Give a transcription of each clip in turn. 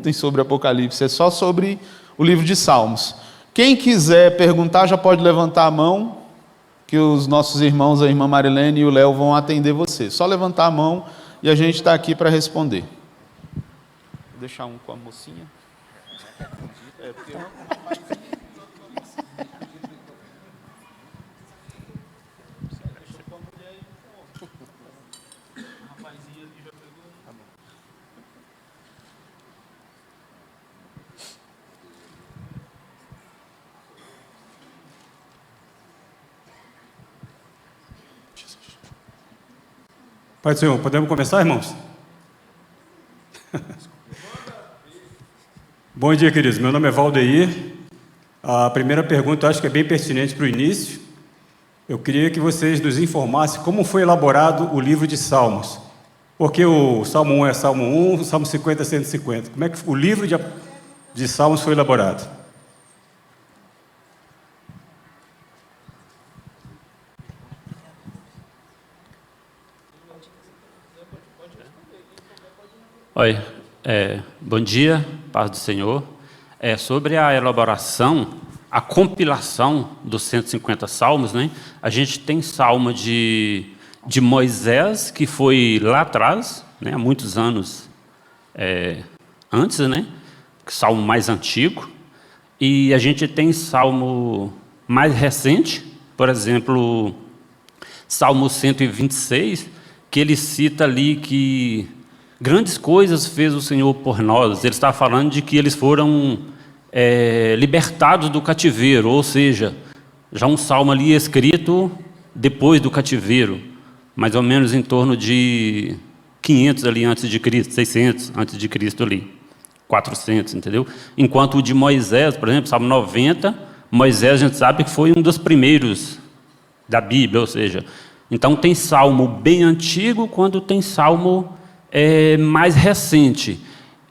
perguntem sobre Apocalipse, é só sobre o livro de Salmos. Quem quiser perguntar já pode levantar a mão, que os nossos irmãos, a irmã Marilene e o Léo vão atender você. Só levantar a mão e a gente está aqui para responder. Vou deixar um com a mocinha. Pai do Senhor, podemos começar, irmãos? Bom dia, queridos. Meu nome é Valdeir. A primeira pergunta eu acho que é bem pertinente para o início. Eu queria que vocês nos informassem como foi elaborado o livro de Salmos. Porque o Salmo 1 é Salmo 1, o Salmo 50 é 150. Como é que o livro de Salmos foi elaborado? Oi, bom dia, paz do Senhor. Sobre a elaboração, a compilação dos 150 salmos, né? A gente tem salmo de Moisés, que foi lá atrás, né? Há muitos anos antes, né? Salmo mais antigo. E a gente tem salmo mais recente, por exemplo, Salmo 126, que ele cita ali que grandes coisas fez o Senhor por nós. Ele está falando de que eles foram libertados do cativeiro, ou seja, já um salmo ali escrito depois do cativeiro, mais ou menos em torno de 500 ali antes de Cristo, 600 antes de Cristo ali, 400, entendeu? Enquanto o de Moisés, por exemplo, Salmo 90, Moisés a gente sabe que foi um dos primeiros da Bíblia, ou seja, então tem salmo bem antigo quando tem salmo mais recente.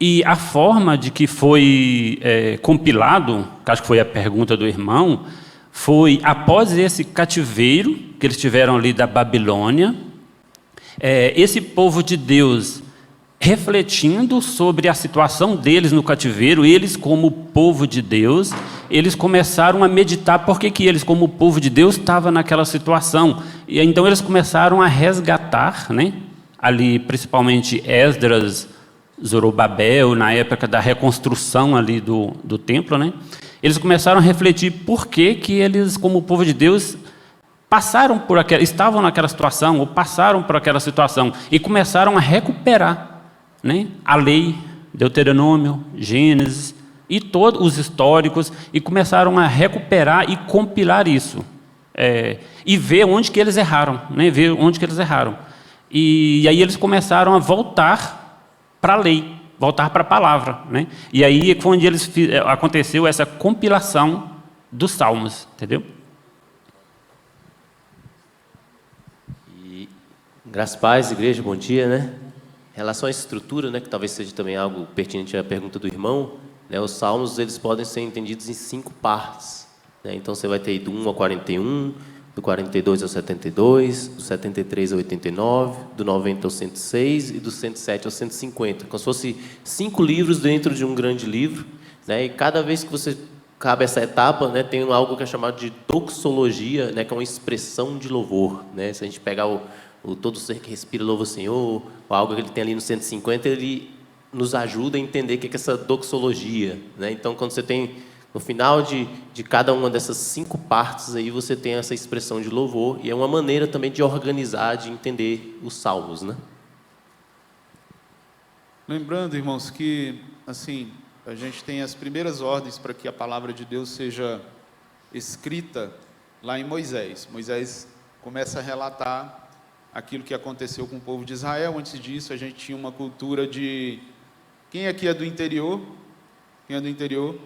E a forma de que foi compilado, que acho que foi a pergunta do irmão, foi após esse cativeiro que eles tiveram ali da Babilônia, esse povo de Deus refletindo sobre a situação deles no cativeiro, eles como povo de Deus, eles começaram a meditar por que eles como povo de Deus estavam naquela situação. E então eles começaram a resgatar, né? Ali principalmente Esdras, Zorobabel, na época da reconstrução ali do templo, né? Eles começaram a refletir por que eles, como povo de Deus, estavam naquela situação, ou passaram por aquela situação, e começaram a recuperar, né? A lei, Deuteronômio, Gênesis, e todos os históricos, e começaram a recuperar e compilar isso, e ver onde que eles erraram, né? Ver onde que eles erraram. E aí eles começaram a voltar para a lei, voltar para a palavra, né? E aí foi onde aconteceu essa compilação dos salmos, entendeu? E, graças a paz, igreja, bom dia, né? Em relação à estrutura, né, que talvez seja também algo pertinente à pergunta do irmão, né, os salmos eles podem ser entendidos em 5 partes, né? Então você vai ter do 1 ao 41, do 42 ao 72, do 73 ao 89, do 90 ao 106 e do 107 ao 150. Como se fosse 5 livros dentro de um grande livro, né? E cada vez que você cabe essa etapa, né, tem algo que é chamado de doxologia, né, que é uma expressão de louvor, né? Se a gente pegar o todo ser que respira louva o Senhor, ou algo que ele tem ali no 150, ele nos ajuda a entender o que é essa doxologia, né? Então, quando você tem no final de cada uma dessas 5 partes, aí você tem essa expressão de louvor, e é uma maneira também de organizar, de entender os salmos, né? Lembrando, irmãos, que assim, a gente tem as primeiras ordens para que a palavra de Deus seja escrita lá em Moisés. Moisés começa a relatar aquilo que aconteceu com o povo de Israel. Antes disso, a gente tinha uma cultura de... Quem aqui é do interior? Quem é do interior?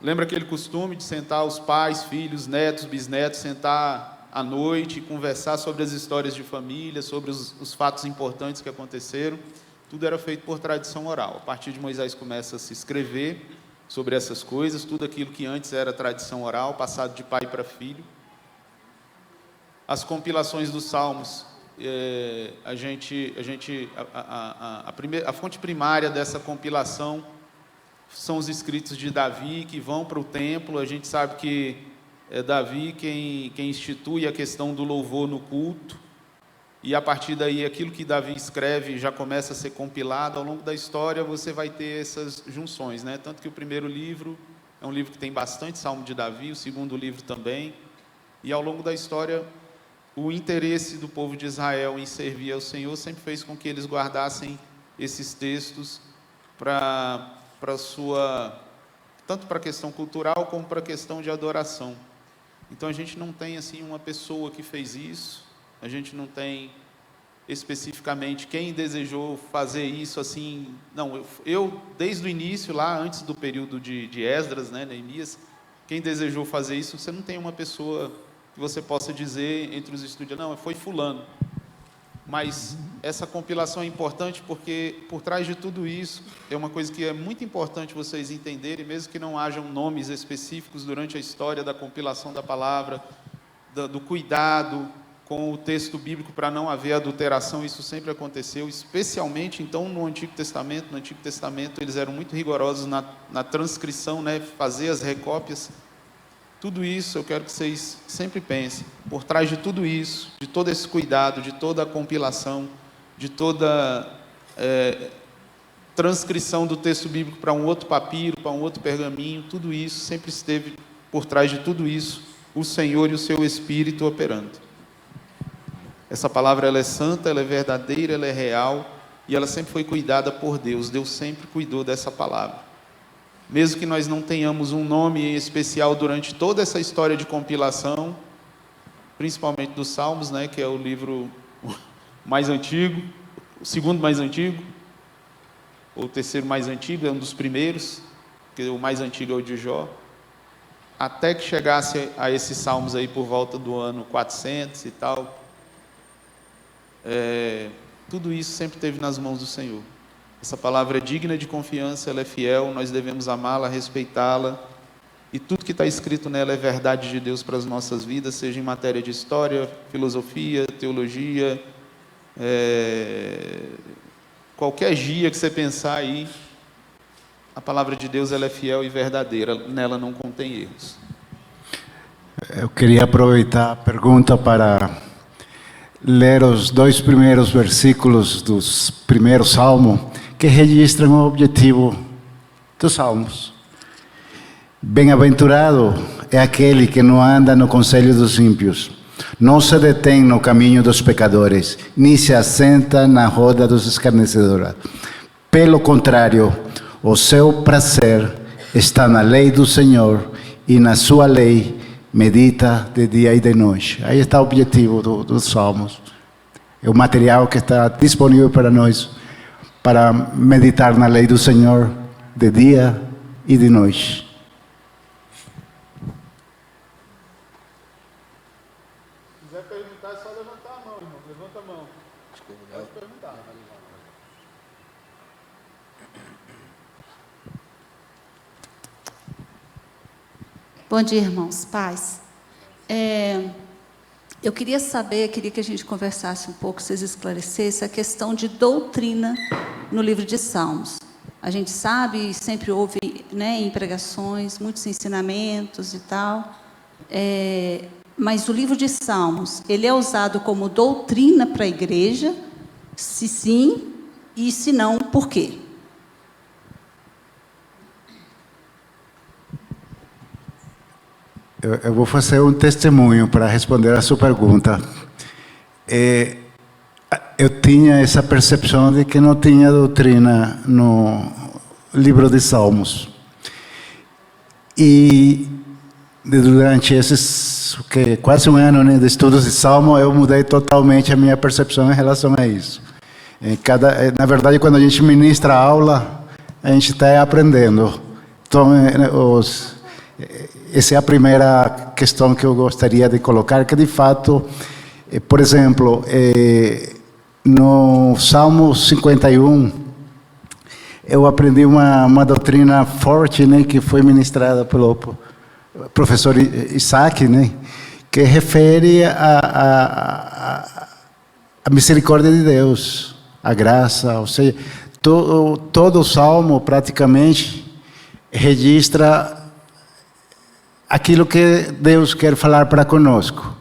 Lembra aquele costume de sentar os pais, filhos, netos, bisnetos, sentar à noite e conversar sobre as histórias de família, sobre os fatos importantes que aconteceram? Tudo era feito por tradição oral. A partir de Moisés começa a se escrever sobre essas coisas, tudo aquilo que antes era tradição oral, passado de pai para filho. As compilações dos salmos, a fonte primária dessa compilação são os escritos de Davi, que vão para o templo. A gente sabe que é Davi quem institui a questão do louvor no culto, e a partir daí aquilo que Davi escreve já começa a ser compilado. Ao longo da história você vai ter essas junções, né? Tanto que o primeiro livro é um livro que tem bastante salmo de Davi, o segundo livro também, e ao longo da história o interesse do povo de Israel em servir ao Senhor sempre fez com que eles guardassem esses textos tanto para a questão cultural como para a questão de adoração. Então a gente não tem assim uma pessoa que fez isso, a gente não tem especificamente quem desejou fazer isso assim. Não, eu desde o início, lá antes do período de Esdras, né, Neemias, quem desejou fazer isso, você não tem uma pessoa que você possa dizer entre os estudiosos, não, foi fulano. Mas essa compilação é importante porque por trás de tudo isso é uma coisa que é muito importante vocês entenderem, mesmo que não hajam nomes específicos durante a história da compilação da palavra, do cuidado com o texto bíblico para não haver adulteração. Isso sempre aconteceu, especialmente então no Antigo Testamento. No Antigo Testamento eles eram muito rigorosos na transcrição, né, fazer as recópias. Tudo isso eu quero que vocês sempre pensem, por trás de tudo isso, de todo esse cuidado, de toda a compilação, de toda transcrição do texto bíblico para um outro papiro, para um outro pergaminho, tudo isso sempre esteve por trás de tudo isso, o Senhor e o seu Espírito operando. Essa palavra ela é santa, ela é verdadeira, ela é real, e ela sempre foi cuidada por Deus. Deus sempre cuidou dessa palavra. Mesmo que nós não tenhamos um nome em especial durante toda essa história de compilação, principalmente dos Salmos, né, que é o livro mais antigo, o segundo mais antigo, ou o terceiro mais antigo, é um dos primeiros, porque o mais antigo é o de Jó, até que chegasse a esses Salmos aí por volta do ano 400 e tal, tudo isso sempre esteve nas mãos do Senhor. Essa palavra é digna de confiança, ela é fiel, nós devemos amá-la, respeitá-la, e tudo que está escrito nela é verdade de Deus para as nossas vidas, seja em matéria de história, filosofia, teologia, qualquer gia que você pensar aí, a palavra de Deus ela é fiel e verdadeira, nela não contém erros. Eu queria aproveitar a pergunta para ler os 2 primeiros versículos dos primeiros salmos, que registram o objetivo dos salmos. Bem-aventurado é aquele que não anda no conselho dos ímpios, não se detém no caminho dos pecadores, nem se assenta na roda dos escarnecedores. Pelo contrário, o seu prazer está na lei do Senhor, e na sua lei medita de dia e de noite. Aí está o objetivo dos salmos. É o material que está disponível para nós, para meditar na lei do Senhor de dia e de noite. Se quiser perguntar, é só levantar a mão, irmão. Levanta a mão. Pode perguntar. Bom dia, irmãos, paz. Eu queria que a gente conversasse um pouco, vocês esclarecessem a questão de doutrina no livro de Salmos. A gente sabe, sempre houve, né, em pregações, muitos ensinamentos e tal, mas o livro de Salmos, ele é usado como doutrina para a igreja? Se sim, e se não, por quê? Eu vou fazer um testemunho para responder a sua pergunta. Eu tinha essa percepção de que não tinha doutrina no livro de Salmos. E durante esses quase um ano, né, de estudos de Salmo, eu mudei totalmente a minha percepção em relação a isso. Na verdade, quando a gente ministra a aula, a gente está aprendendo. Então, essa é a primeira questão que eu gostaria de colocar, que de fato, por exemplo, no Salmo 51, eu aprendi uma doutrina forte, né, que foi ministrada pelo professor Isaac, né, que refere a misericórdia de Deus, a graça, ou seja, todo o Salmo praticamente registra aquilo que Deus quer falar para conosco.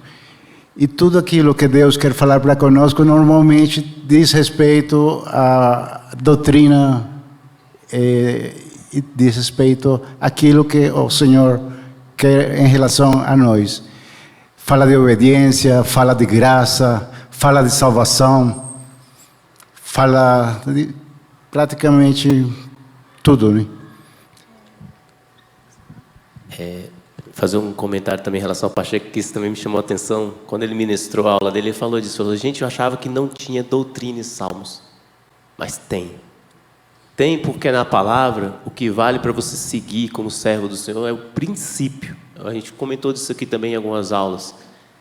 E tudo aquilo que Deus quer falar para conosco normalmente diz respeito à doutrina, e diz respeito àquilo que o Senhor quer em relação a nós. Fala de obediência, fala de graça, fala de salvação, fala de praticamente tudo, né? Fazer um comentário também em relação ao Pacheco, que isso também me chamou a atenção. Quando ele ministrou a aula dele, ele falou disso. Falou, gente, eu achava que não tinha doutrina em Salmos. Mas tem. Tem porque na palavra, o que vale para você seguir como servo do Senhor é o princípio. A gente comentou disso aqui também em algumas aulas,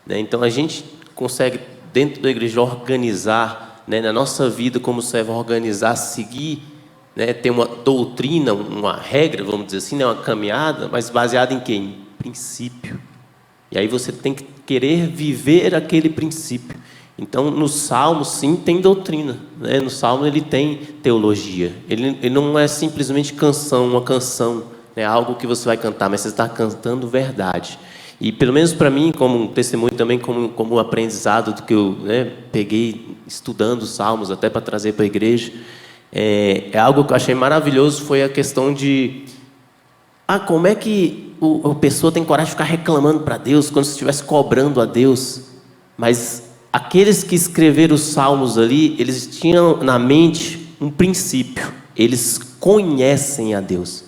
né? Então, a gente consegue, dentro da igreja, organizar, né, na nossa vida como servo, organizar, seguir, né, ter uma doutrina, uma regra, vamos dizer assim, né, uma caminhada, mas baseada em quê? Em princípio. E aí você tem que querer viver aquele princípio. Então, no Salmo, sim, tem doutrina, né? No Salmo ele tem teologia. Ele não é simplesmente uma canção, né? Algo que você vai cantar, mas você está cantando verdade. E pelo menos para mim, como um testemunho também, como um aprendizado do que eu, né, peguei estudando os Salmos até para trazer para a igreja, é algo que eu achei maravilhoso, foi a questão de como é que a pessoa tem coragem de ficar reclamando para Deus, quando se estivesse cobrando a Deus. Mas aqueles que escreveram os Salmos ali, eles tinham na mente um princípio. Eles conhecem a Deus.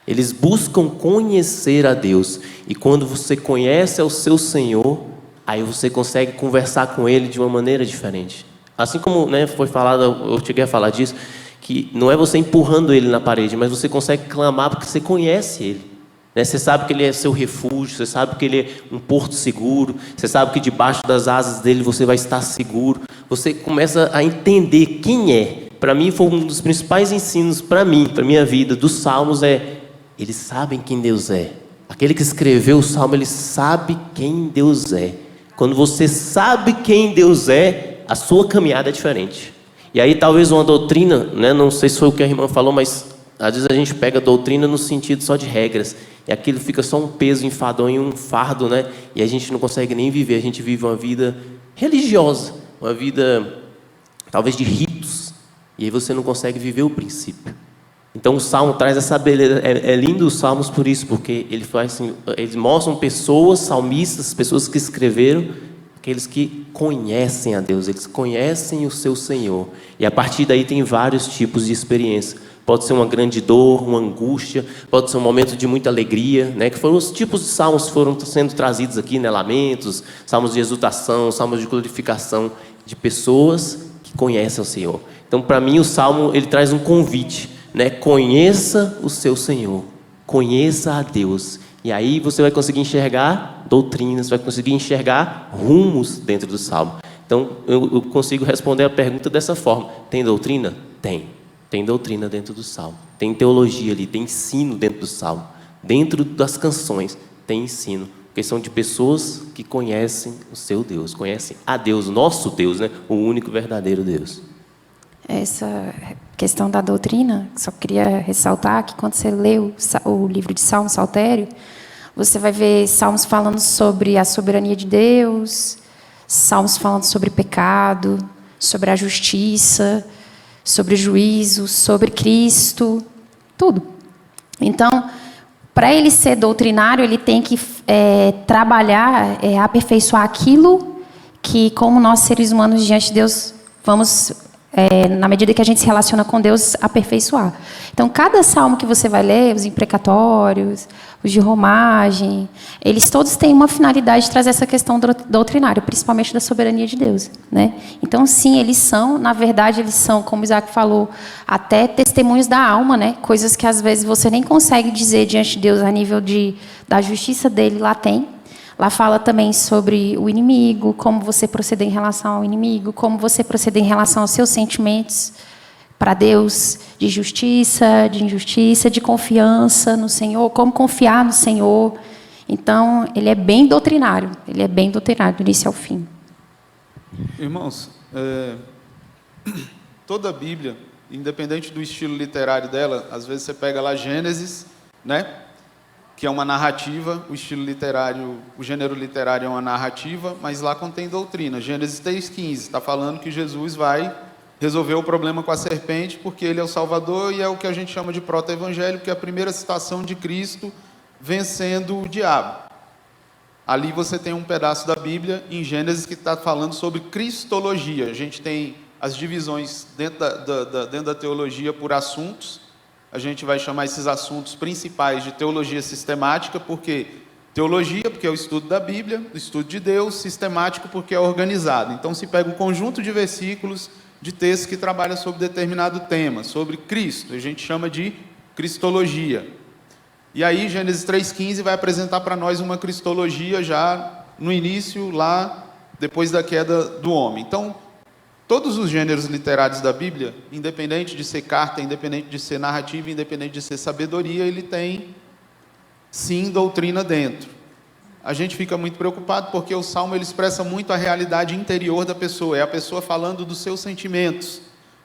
Eles buscam conhecer a Deus. E quando você conhece o seu Senhor, aí você consegue conversar com Ele de uma maneira diferente. Assim como, né, foi falado, eu cheguei a falar disso, que não é você empurrando Ele na parede, mas você consegue clamar porque você conhece Ele. Você sabe que Ele é seu refúgio, você sabe que Ele é um porto seguro, você sabe que debaixo das asas dEle você vai estar seguro. Você começa a entender quem é. Para mim, foi um dos principais ensinos para mim, para a minha vida, dos Salmos, eles sabem quem Deus é. Aquele que escreveu o Salmo, ele sabe quem Deus é. Quando você sabe quem Deus é, a sua caminhada é diferente. E aí talvez uma doutrina, né, não sei se foi o que a irmã falou, mas às vezes a gente pega a doutrina no sentido só de regras, e aquilo fica só um peso enfadonho, um fardo, né? E a gente não consegue nem viver, a gente vive uma vida religiosa, uma vida talvez de ritos, e aí você não consegue viver o princípio. Então o Salmo traz essa beleza, é lindo os Salmos por isso, porque ele faz assim, eles mostram pessoas, salmistas, pessoas que escreveram, aqueles que conhecem a Deus, eles conhecem o seu Senhor, e a partir daí tem vários tipos de experiência. Pode ser uma grande dor, uma angústia, pode ser um momento de muita alegria, né? Que foram os tipos de salmos que foram sendo trazidos aqui, né? Lamentos, salmos de exultação, salmos de glorificação, de pessoas que conhecem o Senhor. Então, para mim, o Salmo, ele traz um convite, né? Conheça o seu Senhor, conheça a Deus, e aí você vai conseguir enxergar doutrinas, vai conseguir enxergar rumos dentro do Salmo. Então, eu consigo responder a pergunta dessa forma. Tem doutrina? Tem. Tem doutrina dentro do Salmo, tem teologia ali, tem ensino dentro do Salmo. Dentro das canções tem ensino, porque são de pessoas que conhecem o seu Deus, conhecem a Deus, o nosso Deus, né? O único verdadeiro Deus. Essa questão da doutrina, só queria ressaltar que quando você lê o livro de Salmos, Saltério, você vai ver Salmos falando sobre a soberania de Deus, Salmos falando sobre pecado, sobre a justiça, sobre juízo, sobre Cristo, tudo. Então, para ele ser doutrinário, ele tem que trabalhar, aperfeiçoar aquilo que, como nós seres humanos diante de Deus, vamos, na medida que a gente se relaciona com Deus, aperfeiçoar. Então, cada salmo que você vai ler, os imprecatórios, os de romagem, eles todos têm uma finalidade de trazer essa questão doutrinária, principalmente da soberania de Deus, né? Então, sim, eles são, na verdade, eles são, como Isaac falou, até testemunhos da alma, né? Coisas que às vezes você nem consegue dizer diante de Deus a nível da justiça dele, lá tem. Lá fala também sobre o inimigo, como você proceder em relação ao inimigo, como você proceder em relação aos seus sentimentos para Deus, de justiça, de injustiça, de confiança no Senhor, como confiar no Senhor. Então, ele é bem doutrinário, do início ao fim. Irmãos, toda a Bíblia, independente do estilo literário dela, às vezes você pega lá Gênesis, né? Que é uma narrativa, o estilo literário, o gênero literário é uma narrativa, mas lá contém doutrina. Gênesis 3,15 está falando que Jesus vai resolver o problema com a serpente, porque ele é o Salvador e é o que a gente chama de proto-evangelho, que é a primeira citação de Cristo vencendo o diabo. Ali você tem um pedaço da Bíblia, em Gênesis, que está falando sobre cristologia. A gente tem as divisões dentro da teologia por assuntos. A gente vai chamar esses assuntos principais de teologia sistemática, porque teologia, porque é o estudo da Bíblia, o estudo de Deus, sistemático, porque é organizado. Então se pega um conjunto de versículos, de textos que trabalham sobre determinado tema, sobre Cristo, a gente chama de cristologia. E aí Gênesis 3,15 vai apresentar para nós uma cristologia já no início, lá depois da queda do homem. Então, todos os gêneros literários da Bíblia, independente de ser carta, independente de ser narrativa, independente de ser sabedoria, ele tem, sim, doutrina dentro. A gente fica muito preocupado porque o Salmo ele expressa muito a realidade interior da pessoa, é a pessoa falando dos seus sentimentos,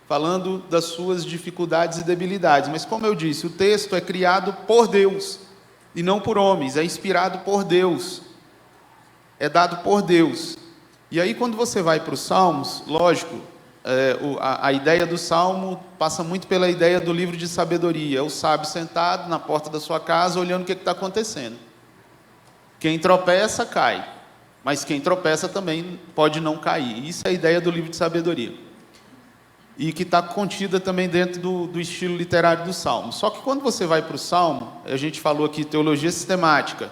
falando das suas dificuldades e debilidades. Mas, como eu disse, o texto é criado por Deus e não por homens, é inspirado por Deus, é dado por Deus. E aí, quando você vai para os Salmos, lógico, a ideia do Salmo passa muito pela ideia do livro de sabedoria. É o sábio sentado na porta da sua casa, olhando o que está acontecendo. Quem tropeça, cai. Mas quem tropeça também pode não cair. Isso é a ideia do livro de sabedoria. E que está contida também dentro do estilo literário do Salmo. Só que quando você vai para o Salmo, a gente falou aqui teologia sistemática.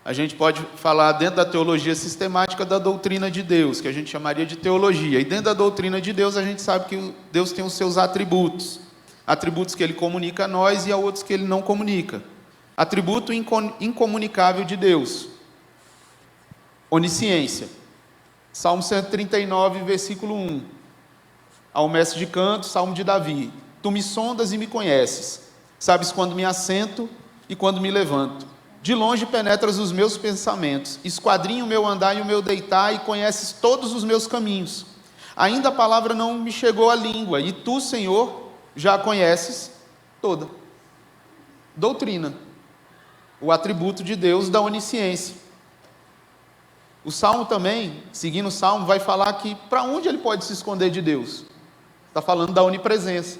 A gente pode falar dentro da teologia sistemática da doutrina de Deus, que a gente chamaria de teologia. E dentro da doutrina de Deus, a gente sabe que Deus tem os seus atributos. Atributos que Ele comunica a nós e a outros que Ele não comunica. Atributo incomunicável de Deus. Onisciência. Salmo 139, versículo 1. Ao mestre de canto, Salmo de Davi. Tu me sondas e me conheces. Sabes quando me assento e quando me levanto. De longe penetras os meus pensamentos, esquadrinha o meu andar e o meu deitar, e conheces todos os meus caminhos. Ainda a palavra não me chegou à língua, e tu, Senhor, já a conheces toda. Doutrina, o atributo de Deus da onisciência. O Salmo também, seguindo o Salmo, vai falar que para onde ele pode se esconder de Deus? Está falando da onipresença.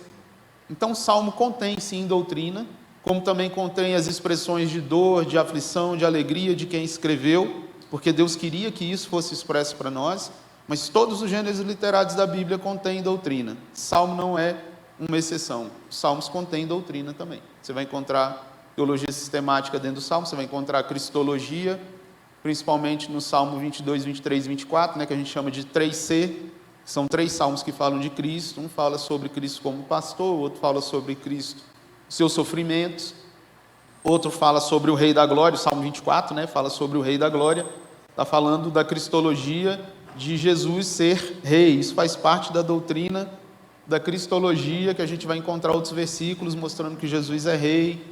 Então o Salmo contém, sim, doutrina, como também contém as expressões de dor, de aflição, de alegria de quem escreveu, porque Deus queria que isso fosse expresso para nós, mas todos os gêneros literários da Bíblia contêm doutrina. Salmo não é uma exceção. Os Salmos contêm doutrina também. Você vai encontrar teologia sistemática dentro do Salmo, você vai encontrar cristologia, principalmente no Salmo 22, 23 e 24, né, que a gente chama de 3C, são 3 salmos que falam de Cristo. Um fala sobre Cristo como pastor, o outro fala sobre Cristo, seus sofrimentos, outro fala sobre o Rei da Glória, o Salmo 24, né, fala sobre o Rei da Glória, está falando da cristologia de Jesus ser rei. Isso faz parte da doutrina da cristologia, que a gente vai encontrar outros versículos mostrando que Jesus é rei.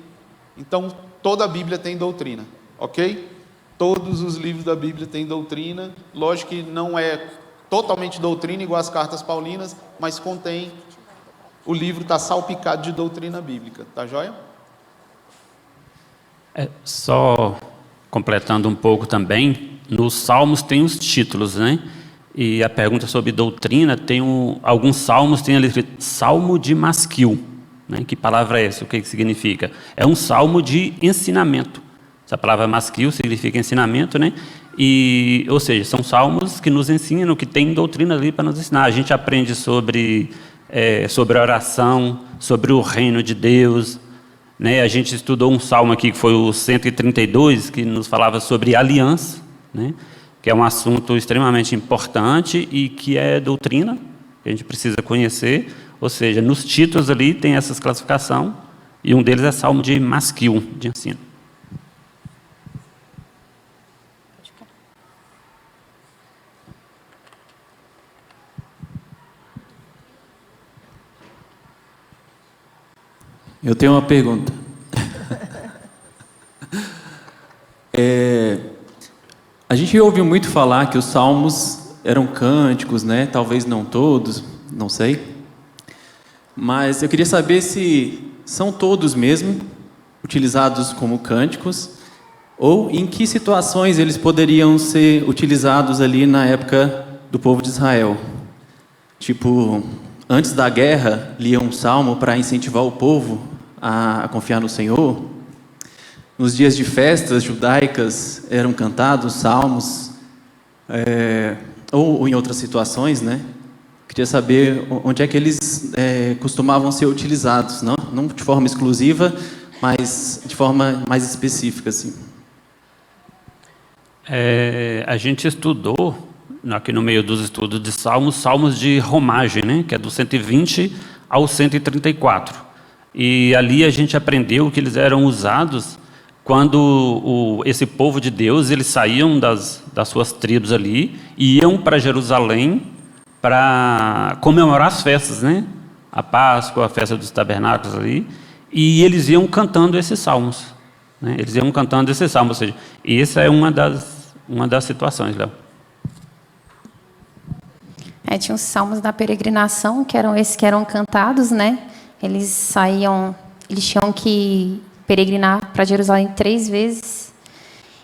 Então, toda a Bíblia tem doutrina, ok? Todos os livros da Bíblia têm doutrina, lógico que não é totalmente doutrina, igual as cartas paulinas, mas contém, o livro está salpicado de doutrina bíblica, tá joia? Só completando um pouco também, nos Salmos tem os títulos, né? E a pergunta sobre doutrina, alguns salmos tem ali escrito Salmo de Masquil, né? Que palavra é essa? O que significa? É um salmo de ensinamento. Essa palavra masquil significa ensinamento, né? Ou seja, são salmos que nos ensinam, que tem doutrina ali para nos ensinar. A gente aprende sobre a oração, sobre o reino de Deus, né? A gente estudou um salmo aqui, que foi o 132, que nos falava sobre aliança, né? Que é um assunto extremamente importante e que é doutrina, que a gente precisa conhecer. Ou seja, nos títulos ali tem essas classificações, e um deles é Salmo de Masquil, de ensino. Eu tenho uma pergunta. A gente ouviu muito falar que os salmos eram cânticos, né? Talvez não todos, não sei. Mas eu queria saber se são todos mesmo, utilizados como cânticos, ou em que situações eles poderiam ser utilizados ali na época do povo de Israel. Tipo, antes da guerra, liam um salmo para incentivar o povo a confiar no Senhor. Nos dias de festas judaicas eram cantados salmos, ou em outras situações, né? Queria saber onde é que eles costumavam ser utilizados, não de forma exclusiva, mas de forma mais específica, assim. A gente estudou, aqui no meio dos estudos de salmos, salmos de romagem, né? Que é do 120 ao 134. E ali a gente aprendeu que eles eram usados quando esse povo de Deus, eles saíam das suas tribos ali e iam para Jerusalém para comemorar as festas, né? A Páscoa, a festa dos tabernáculos ali, e eles iam cantando esses salmos, né? Eles iam cantando esses salmos, ou seja, essa é uma das situações, Léo. Tinha os salmos da peregrinação, que eram esses que eram cantados, né? Eles tinham que peregrinar para Jerusalém 3 vezes,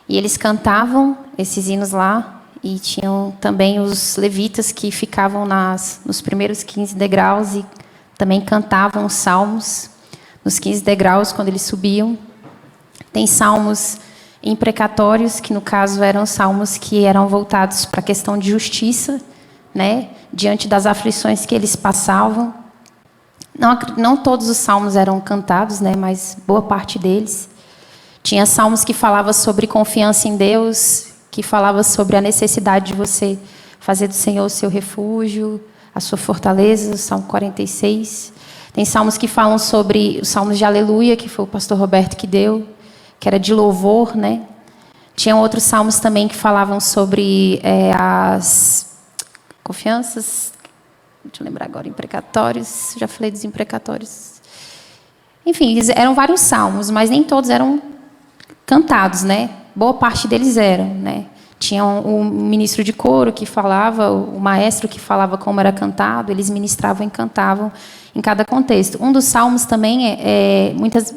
e eles cantavam esses hinos lá, e tinham também os levitas que ficavam nos primeiros 15 degraus e também cantavam os salmos nos 15 degraus quando eles subiam. Tem salmos imprecatórios, que no caso eram salmos que eram voltados para a questão de justiça, né, diante das aflições que eles passavam. Não todos os salmos eram cantados, né, mas boa parte deles. Tinha salmos que falavam sobre confiança em Deus, que falava sobre a necessidade de você fazer do Senhor o seu refúgio, a sua fortaleza, o Salmo 46. Tem salmos que falam sobre os salmos de aleluia, que foi o pastor Roberto que deu, que era de louvor, né? Tinham outros salmos também que falavam sobre as confianças. Deixa eu lembrar agora, imprecatórios. Já falei dos imprecatórios. Enfim, eram vários salmos, mas nem todos eram cantados, né? Boa parte deles eram, né? Tinha um ministro de coro que falava, o maestro que falava como era cantado, eles ministravam e cantavam em cada contexto. Um dos salmos também,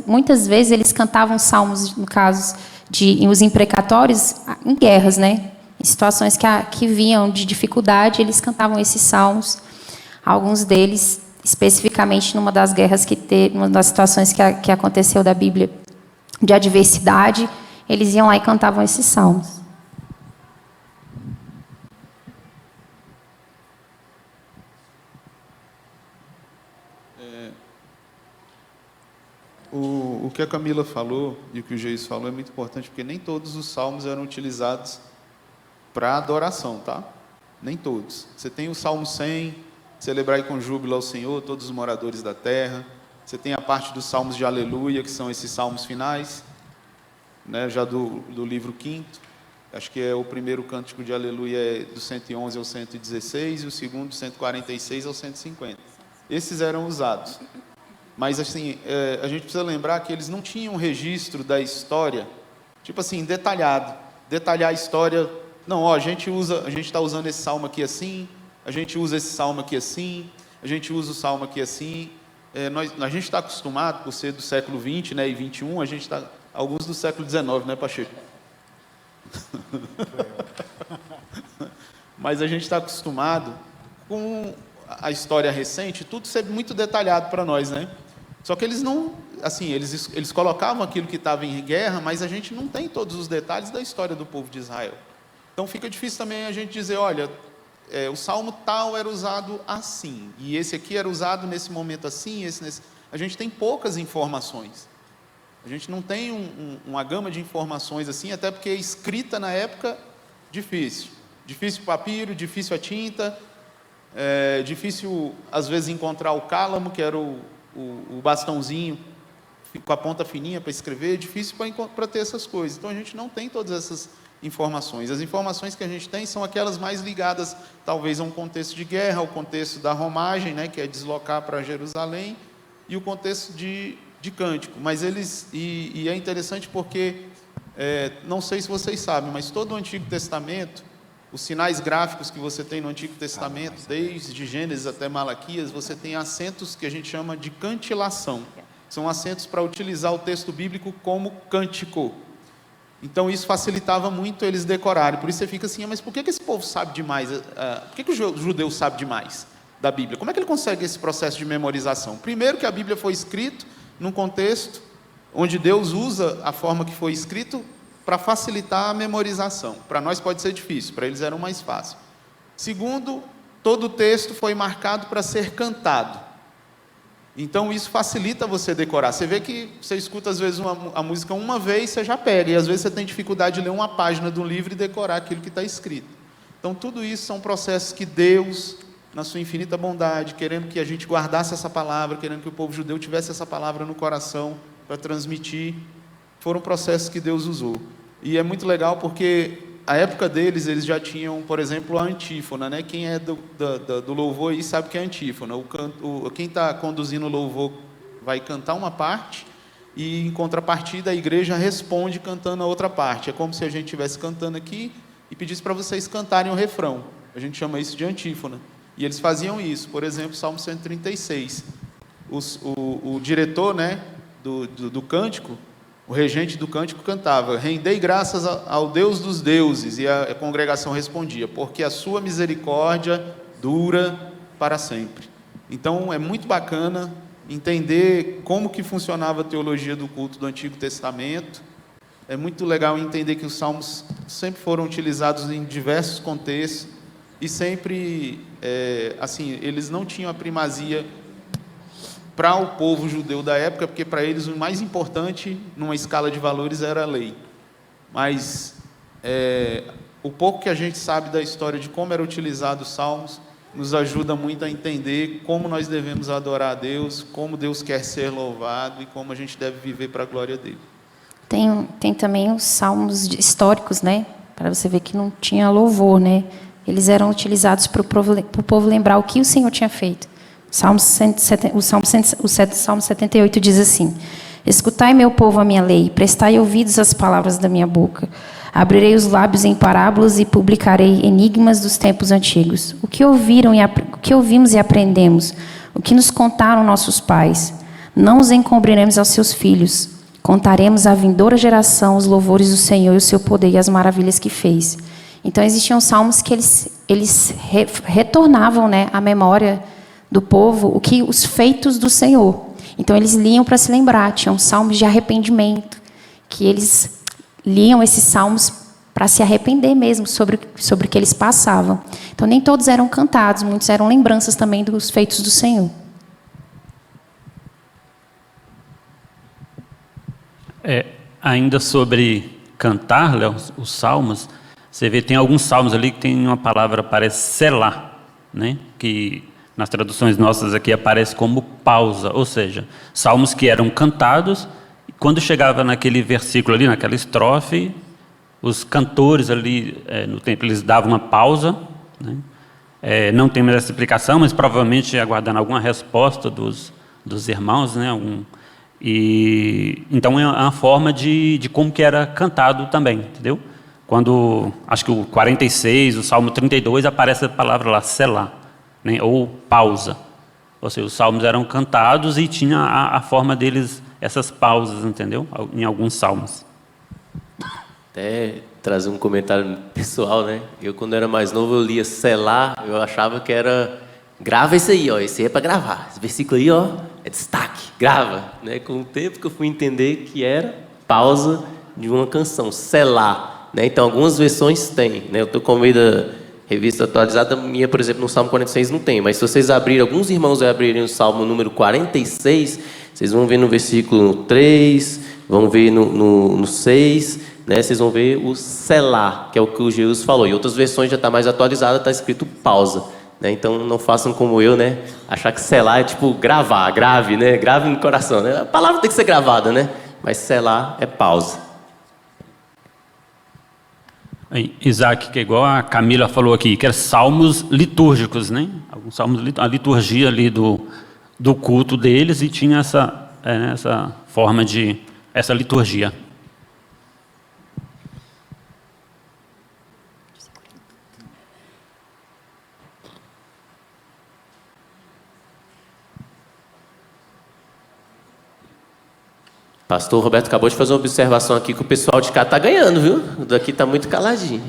muitas vezes eles cantavam salmos, no caso de os imprecatórios, em guerras, né? Em situações que vinham de dificuldade, eles cantavam esses salmos. Alguns deles, especificamente numa das guerras numa das situações que aconteceu da Bíblia de adversidade, eles iam lá e cantavam esses salmos. O que a Camila falou e o que o Geis falou é muito importante, porque nem todos os salmos eram utilizados para adoração, tá? Nem todos. Você tem o Salmo 100, celebrai com júbilo ao Senhor, todos os moradores da terra. Você tem a parte dos salmos de aleluia, que são esses salmos finais, né, já do livro 5º. Acho que o primeiro cântico de aleluia é do 111 ao 116, e o segundo do 146 ao 150. Esses eram usados. Mas, assim, a gente precisa lembrar que eles não tinham registro da história, tipo assim, detalhado. Detalhar a história. Não, a gente está usando esse salmo aqui assim, a gente usa esse salmo aqui assim, a gente usa o salmo aqui assim. A gente está acostumado, por ser do século 20, né, e 21, a gente está... Alguns do século 19, né, Pacheco? Mas a gente está acostumado com a história recente, tudo ser muito detalhado para nós, né? Só que eles não, assim, eles colocavam aquilo que estava em guerra, mas a gente não tem todos os detalhes da história do povo de Israel. Então fica difícil também a gente dizer, olha, o salmo tal era usado assim, e esse aqui era usado nesse momento assim, esse nesse... A gente tem poucas informações. A gente não tem uma gama de informações assim, até porque escrita na época, difícil. Difícil o papiro, difícil a tinta, difícil, às vezes, encontrar o cálamo, que era o bastãozinho com a ponta fininha para escrever, difícil para ter essas coisas. Então, a gente não tem todas essas informações. As informações que a gente tem são aquelas mais ligadas, talvez, a um contexto de guerra, ao contexto da romagem, né, que é deslocar para Jerusalém, e o contexto de cântico. Mas e é interessante porque, não sei se vocês sabem, mas todo o Antigo Testamento, os sinais gráficos que você tem no Antigo Testamento, desde Gênesis até Malaquias, você tem acentos que a gente chama de cantilação. São assentos para utilizar o texto bíblico como cântico. Então isso facilitava muito eles decorarem. Por isso você fica assim, mas por que esse povo sabe demais? Por que o judeu sabe demais da Bíblia? Como é que ele consegue esse processo de memorização? Primeiro que a Bíblia foi escrita num contexto onde Deus usa a forma que foi escrito para facilitar a memorização. Para nós pode ser difícil, para eles era mais fácil. Segundo, todo o texto foi marcado para ser cantado. Então isso facilita você decorar. Você vê que você escuta às vezes a música uma vez, você já pega, e às vezes você tem dificuldade de ler uma página de um livro e decorar aquilo que está escrito. Então tudo isso são processos que Deus, na sua infinita bondade, querendo que a gente guardasse essa palavra, querendo que o povo judeu tivesse essa palavra no coração para transmitir, foram processos que Deus usou. E é muito legal porque a época deles, eles já tinham, por exemplo, a antífona, né? Quem é do louvor aí sabe que é a antífona. Quem está conduzindo o louvor vai cantar uma parte e, em contrapartida, a igreja responde cantando a outra parte. É como se a gente estivesse cantando aqui e pedisse para vocês cantarem o refrão. A gente chama isso de antífona. E eles faziam isso. Por exemplo, Salmo 136. O diretor, né, do cântico, o regente do cântico cantava: rendei graças ao Deus dos deuses, e a congregação respondia: porque a sua misericórdia dura para sempre. Então é muito bacana entender como que funcionava a teologia do culto do Antigo Testamento. É muito legal entender que os salmos sempre foram utilizados em diversos contextos e sempre, assim, eles não tinham a primazia para o povo judeu da época, porque para eles o mais importante, numa escala de valores, era a lei. Mas o pouco que a gente sabe da história de como era utilizado os salmos, nos ajuda muito a entender como nós devemos adorar a Deus, como Deus quer ser louvado e como a gente deve viver para a glória dele. Tem também os salmos históricos, né? Para você ver que não tinha louvor, né? Eles eram utilizados para o povo lembrar o que o Senhor tinha feito. O Salmo 78 diz assim: escutai, meu povo, a minha lei, prestai ouvidos às palavras da minha boca. Abrirei os lábios em parábolas e publicarei enigmas dos tempos antigos. O que ouvimos e aprendemos, o que nos contaram nossos pais. Não os encobriremos aos seus filhos. Contaremos à vindoura geração os louvores do Senhor e o seu poder e as maravilhas que fez. Então existiam salmos que eles retornavam, né, à memória do povo os feitos do Senhor. Então eles liam para se lembrar. Tinham salmos de arrependimento, que eles liam esses salmos para se arrepender mesmo sobre o que eles passavam. Então nem todos eram cantados, muitos eram lembranças também dos feitos do Senhor. Ainda sobre cantar, Léo, os salmos, você vê, tem alguns salmos ali que tem uma palavra, parece selá, né? Que nas traduções nossas aqui aparece como pausa, ou seja, salmos que eram cantados, e quando chegava naquele versículo ali, naquela estrofe, os cantores ali no templo, eles davam uma pausa, né? Não tem mais essa explicação, mas provavelmente aguardando alguma resposta dos irmãos, né? Então é uma forma de como que era cantado também, entendeu? Quando, acho que o 46, o Salmo 32, aparece a palavra lá, selá, né? Ou pausa. Ou seja, os salmos eram cantados e tinha a forma deles, essas pausas, entendeu? Em alguns salmos. Até trazer um comentário pessoal, né? Eu, quando era mais novo, eu lia selá, eu achava que era... Grava esse aí, ó, esse aí é para gravar. Esse versículo aí, ó, é destaque, grava. Né? Com o tempo que eu fui entender que era pausa de uma canção, selá. Né? Então, algumas versões tem. Né? Eu estou com meio da revista atualizada, minha, por exemplo, no Salmo 46 não tem. Mas se vocês abrirem, alguns irmãos abrirem o Salmo número 46, vocês vão ver no versículo 3, vão ver no 6, né? Vocês vão ver o selá, que é o que o Jesus falou. Em outras versões já está mais atualizada, está escrito pausa. Né? Então não façam como eu, né? Achar que selar é tipo gravar, grave, né? Grave no coração, né? A palavra tem que ser gravada, né? Mas selar é pausa. Isaac, que é igual a Camila falou aqui, que é salmos litúrgicos, né? Alguns salmos, a liturgia ali do culto deles, e tinha essa forma essa liturgia. Pastor Roberto acabou de fazer uma observação aqui que o pessoal de cá está ganhando, viu? O daqui está muito caladinho.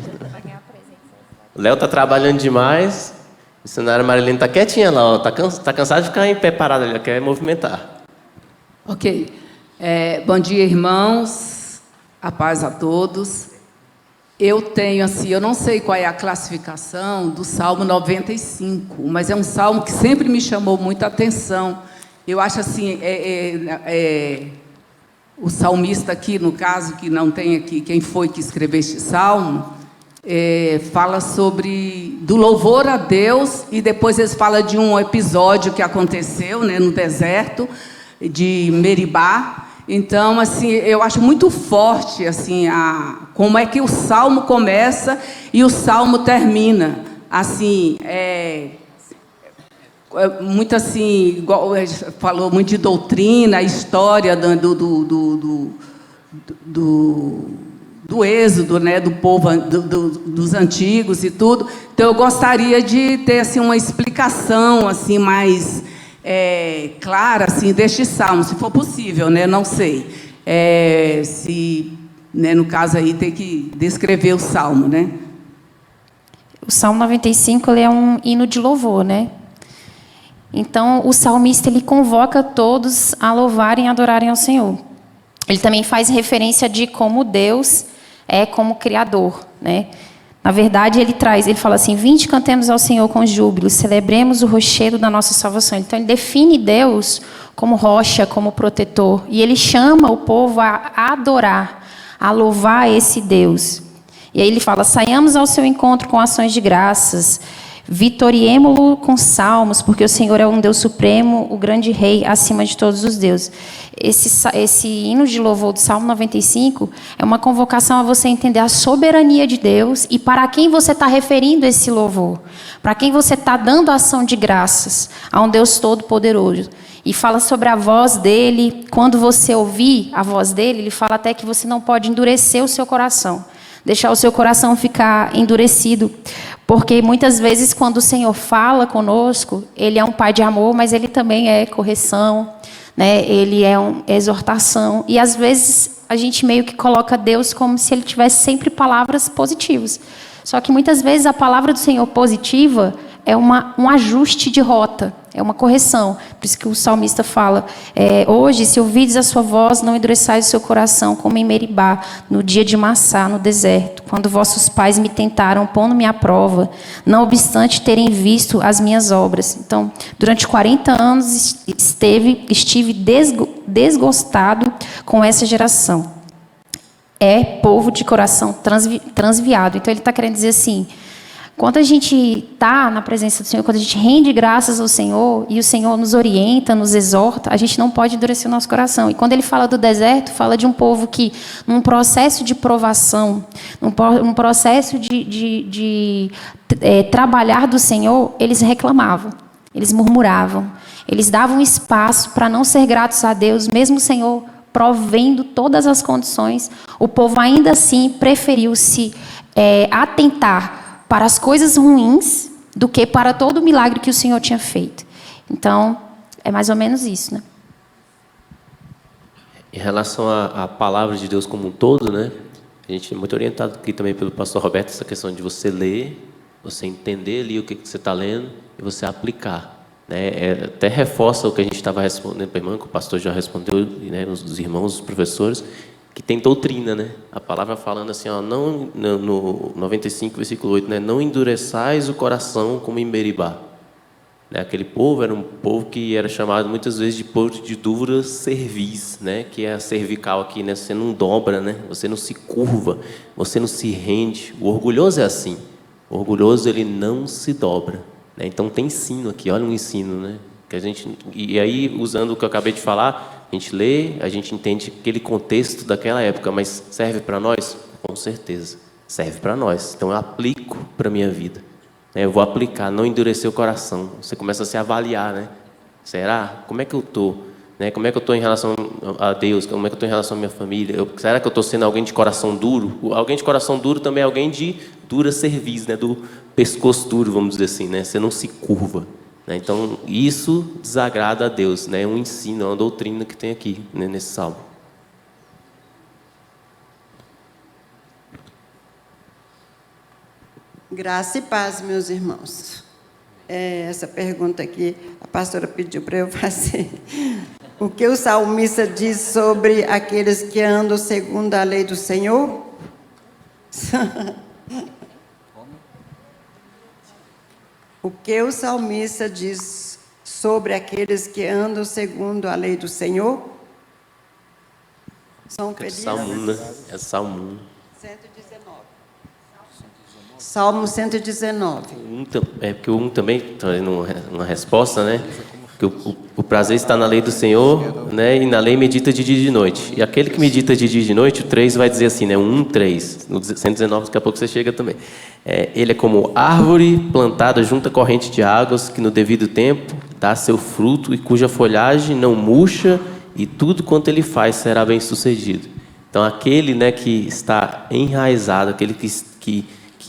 O Léo está trabalhando demais. A missionária Marilene está quietinha lá, ó. Tá cansada de ficar em pé parada, ela quer movimentar. Ok. Bom dia, irmãos. A paz a todos. Eu tenho, assim, eu não sei qual é a classificação do Salmo 95, mas é um salmo que sempre me chamou muita atenção. Eu acho assim, o salmista aqui, no caso, que não tem aqui quem foi que escreveu este salmo, fala sobre do louvor a Deus, e depois eles falam de um episódio que aconteceu, né, no deserto de Meribá. Então, assim, eu acho muito forte, assim, como é que o salmo começa e o salmo termina. Assim, muito assim, igual falou muito de doutrina, história do êxodo, né, do povo, dos antigos e tudo. Então, eu gostaria de ter assim uma explicação assim mais clara assim deste salmo, se for possível, né? Não sei se, né, no caso aí tem que descrever o salmo, né? O Salmo 95 ele é um hino de louvor, né? Então, o salmista ele convoca todos a louvarem e adorarem ao Senhor. Ele também faz referência de como Deus é como Criador, né? Na verdade, ele fala assim: vinde, cantemos ao Senhor com júbilo, celebremos o rochedo da nossa salvação. Então, ele define Deus como rocha, como protetor. E ele chama o povo a adorar, a louvar esse Deus. E aí ele fala: saiamos ao seu encontro com ações de graças, vitoriemo-lo com salmos, porque o Senhor é um Deus supremo, o grande rei acima de todos os deuses. Esse hino de louvor do Salmo 95 é uma convocação a você entender a soberania de Deus e para quem você está referindo esse louvor, para quem você está dando ação de graças a um Deus todo-poderoso. E fala sobre a voz dele. Quando você ouvir a voz dele, ele fala até que você não pode endurecer o seu coração, deixar o seu coração ficar endurecido. Porque muitas vezes quando o Senhor fala conosco, Ele é um Pai de amor, mas Ele também é correção, né? Ele é uma exortação. E às vezes a gente meio que coloca Deus como se Ele tivesse sempre palavras positivas. Só que muitas vezes a palavra do Senhor positiva é um ajuste de rota, é uma correção. Por isso que o salmista fala: hoje, se ouvides a sua voz, não endureçais o seu coração, como em Meribá, no dia de Massá, no deserto, quando vossos pais me tentaram, pondo-me à prova, não obstante terem visto as minhas obras. Então, durante 40 anos estive desgostado com essa geração. É povo de coração transviado. Então, ele está querendo dizer assim: quando a gente está na presença do Senhor, quando a gente rende graças ao Senhor, e o Senhor nos orienta, nos exorta, a gente não pode endurecer o nosso coração. E quando ele fala do deserto, fala de um povo que, num processo de provação, num processo de trabalhar do Senhor, eles reclamavam, eles murmuravam, eles davam espaço para não ser gratos a Deus, mesmo o Senhor provendo todas as condições. O povo ainda assim preferiu se atentar para as coisas ruins do que para todo o milagre que o Senhor tinha feito. Então, é mais ou menos isso, né? Em relação à palavra de Deus como um todo, né? A gente é muito orientado aqui também pelo pastor Roberto, essa questão de você ler, você entender ali o que você está lendo e você aplicar, né? Até reforça o que a gente estava respondendo para a irmã, que o pastor já respondeu, né? Os irmãos, os professores, que tem doutrina, né? A palavra falando assim, ó, não, no 95, versículo 8, né? Não endureçais o coração como em Meribá. Né? Aquele povo era um povo que era chamado muitas vezes de povo de dura cerviz, né? Que é a cervical aqui, né? Você não dobra, né? Você não se curva, você não se rende. O orgulhoso é assim. O orgulhoso, ele não se dobra. Né? Então tem ensino aqui, olha um ensino, né? Que a gente, e aí, usando o que eu acabei de falar, a gente lê, a gente entende aquele contexto daquela época, mas serve para nós? Com certeza, serve para nós. Então eu aplico para a minha vida. Eu vou aplicar, não endurecer o coração. Você começa a se avaliar, né? Será? Como é que eu estou? Né? Como é que eu estou em relação a Deus? Como é que eu estou em relação à minha família? Será que eu estou sendo alguém de coração duro? Alguém de coração duro também é alguém de dura cerviz, né? Do pescoço duro, vamos dizer assim, né? Você não se curva. Então, isso desagrada a Deus, né? É um ensino, é uma doutrina que tem aqui, né, nesse salmo. Graça e paz, meus irmãos. Essa pergunta aqui, a pastora pediu para eu fazer. O que o salmista diz sobre aqueles que andam segundo a lei do Senhor? O que o salmista diz sobre aqueles que andam segundo a lei do Senhor? São felizes. Salmo 1, né? É Salmo 1. 119. Salmo 119. Porque o 1 também, trazendo uma resposta, né? Que o prazer está na lei do Senhor, né? E na lei medita de dia e de noite. E aquele que medita de dia e de noite, o 3 vai dizer assim, né? 1, 3. No 119, daqui a pouco você chega também. Ele é como árvore plantada junto à corrente de águas, que no devido tempo dá seu fruto e cuja folhagem não murcha, e tudo quanto ele faz será bem sucedido. Então, aquele, né, que está enraizado, aquele que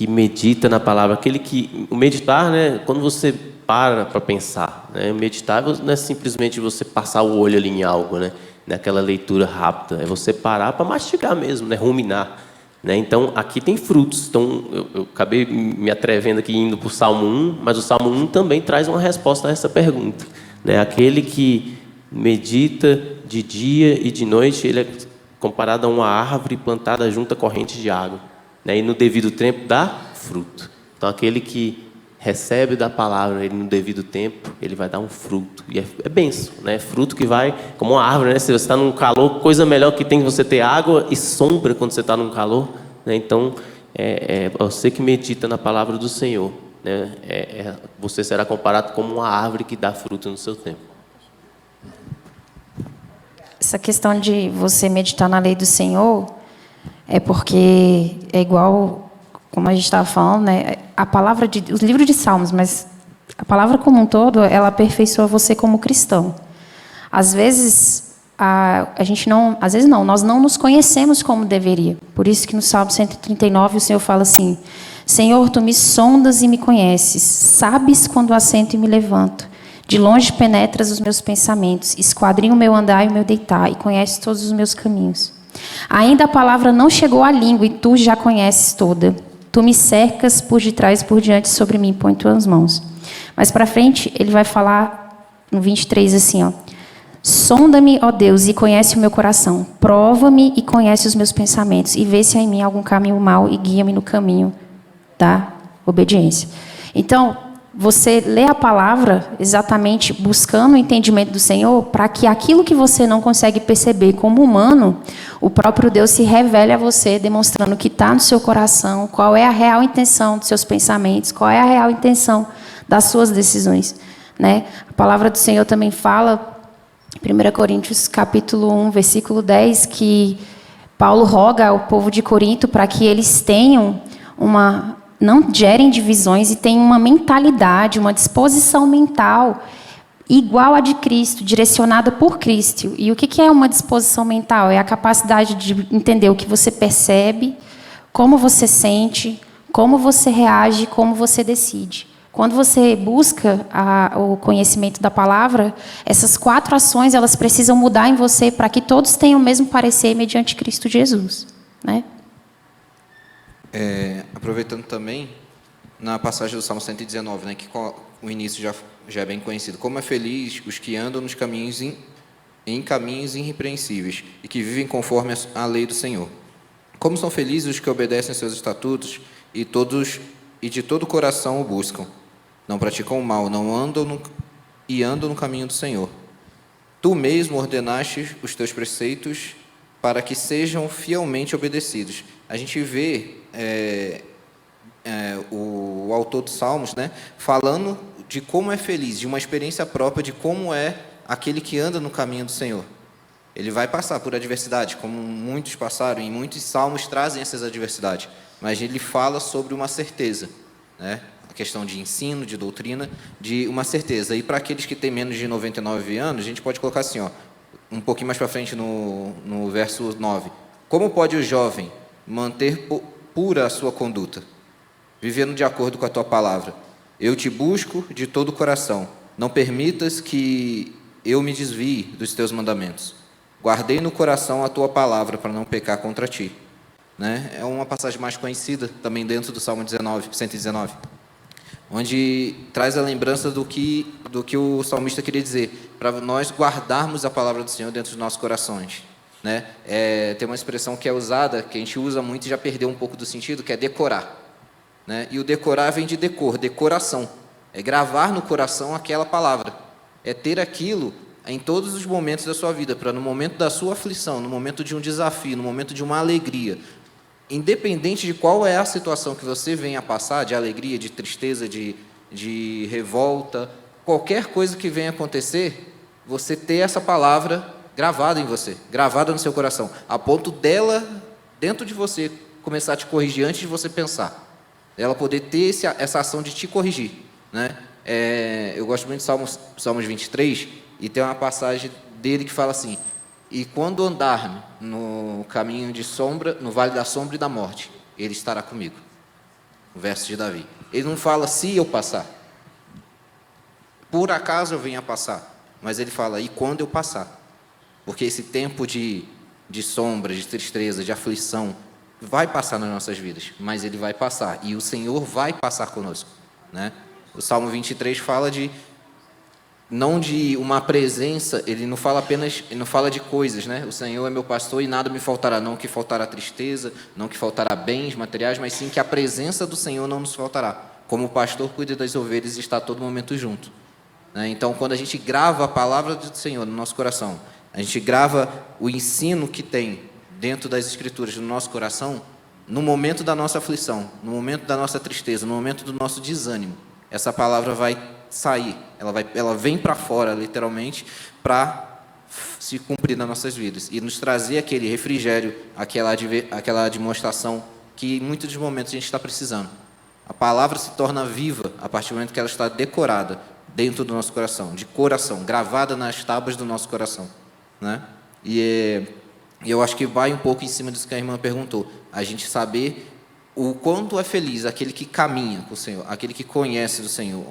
medita na palavra, aquele que... O meditar, né, quando você para pensar, né, meditar não é simplesmente você passar o olho ali em algo, né, naquela leitura rápida, é você parar para mastigar mesmo, né, ruminar. Né? Então, aqui tem frutos. Então, eu acabei me atrevendo aqui indo para o Salmo 1, mas o Salmo 1 também traz uma resposta a essa pergunta. Né? Aquele que medita de dia e de noite, ele é comparado a uma árvore plantada junto à corrente de água. Né? E no devido tempo dá fruto. Então, aquele que recebe da palavra, ele no devido tempo, ele vai dar um fruto. E é bênção, né? Fruto que vai como uma árvore, né? Se você está num calor, coisa melhor que tem você ter água e sombra quando você está num calor. Né? Então, você que medita na palavra do Senhor, né? Você será comparado como uma árvore que dá fruto no seu tempo. Essa questão de você meditar na lei do Senhor é porque é igual, como a gente estava falando, né? A palavra os livros de Salmos, mas a palavra como um todo, ela aperfeiçoa você como cristão. Às vezes, nós não nos conhecemos como deveria. Por isso que no Salmo 139 o Senhor fala assim: Senhor, tu me sondas e me conheces, sabes quando assento e me levanto. De longe penetras os meus pensamentos, esquadrinha o meu andar e o meu deitar, e conheces todos os meus caminhos. Ainda a palavra não chegou à língua, e tu já conheces toda. Tu me cercas por detrás e por diante, sobre mim põe tuas mãos. Mais para frente, ele vai falar no 23 assim, ó: sonda-me, ó Deus, e conhece o meu coração. Prova-me e conhece os meus pensamentos, e vê se há em mim algum caminho mau, e guia-me no caminho da obediência. Então, você lê a palavra exatamente buscando o entendimento do Senhor, para que aquilo que você não consegue perceber como humano, o próprio Deus se revele a você, demonstrando o que está no seu coração, qual é a real intenção dos seus pensamentos, qual é a real intenção das suas decisões. Né? A palavra do Senhor também fala, em 1 Coríntios capítulo 1, versículo 10, que Paulo roga ao povo de Corinto para que eles tenham não gerem divisões e tenham uma mentalidade, uma disposição mental igual à de Cristo, direcionada por Cristo. E o que é uma disposição mental? É a capacidade de entender o que você percebe, como você sente, como você reage, como você decide. Quando você busca o conhecimento da palavra, essas 4 ações elas precisam mudar em você para que todos tenham o mesmo parecer mediante Cristo Jesus. Né? Aproveitando também, na passagem do Salmo 119, né, que o início já é bem conhecido. Como é feliz os que andam nos caminhos em caminhos irrepreensíveis e que vivem conforme a lei do Senhor. Como são felizes os que obedecem seus estatutos e de todo o coração o buscam. Não praticam o mal, andam no caminho do Senhor. Tu mesmo ordenaste os teus preceitos para que sejam fielmente obedecidos. A gente vê o autor dos Salmos, né, falando de como é feliz, de uma experiência própria de como é aquele que anda no caminho do Senhor. Ele vai passar por adversidade, como muitos passaram, e muitos salmos trazem essas adversidades, mas ele fala sobre uma certeza, né, a questão de ensino, de doutrina, de uma certeza. E para aqueles que têm menos de 99 anos, a gente pode colocar assim, ó, um pouquinho mais para frente no verso 9. Como pode o jovem manter pura a sua conduta, vivendo de acordo com a tua palavra? Eu te busco de todo o coração. Não permitas que eu me desvie dos teus mandamentos. Guardei no coração a tua palavra para não pecar contra ti. né? É uma passagem mais conhecida também dentro do Salmo 119, onde traz a lembrança do que o salmista queria dizer, para nós guardarmos a palavra do Senhor dentro dos nossos corações, né? Tem uma expressão que é usada, que a gente usa muito e já perdeu um pouco do sentido, que é decorar, né? E o decorar vem de decoração, é gravar no coração aquela palavra, é ter aquilo em todos os momentos da sua vida, para no momento da sua aflição, no momento de um desafio, no momento de uma alegria, independente de qual é a situação que você venha a passar, de alegria, de tristeza, de revolta, qualquer coisa que venha acontecer, você ter essa palavra gravada em você, gravada no seu coração, a ponto dela, dentro de você, começar a te corrigir antes de você pensar. Ela poder ter essa ação de te corrigir, né? Eu gosto muito de Salmos 23, e tem uma passagem dele que fala assim: e quando andar no caminho de sombra, no vale da sombra e da morte, ele estará comigo. O verso de Davi. Ele não fala se eu passar, por acaso eu venha a passar, mas ele fala, e quando eu passar? Porque esse tempo de sombra, de tristeza, de aflição, vai passar nas nossas vidas, mas ele vai passar, e o Senhor vai passar conosco, né? O Salmo 23 fala não de uma presença, ele não fala apenas, ele não fala de coisas, né? O Senhor é meu pastor e nada me faltará, não que faltará tristeza, não que faltará bens materiais, mas sim que a presença do Senhor não nos faltará. Como o pastor cuida das ovelhas e está a todo momento junto, né? Então, quando a gente grava a palavra do Senhor no nosso coração, a gente grava o ensino que tem dentro das Escrituras no nosso coração, no momento da nossa aflição, no momento da nossa tristeza, no momento do nosso desânimo, essa palavra vai sair, ela vem para fora, literalmente, para se cumprir nas nossas vidas e nos trazer aquele refrigério, aquela demonstração que em muitos momentos a gente está precisando. A palavra se torna viva a partir do momento que ela está decorada dentro do nosso coração, de coração, gravada nas tábuas do nosso coração, né? E eu acho que vai um pouco em cima disso que a irmã perguntou, a gente saber o quanto é feliz aquele que caminha com o Senhor, aquele que conhece do Senhor,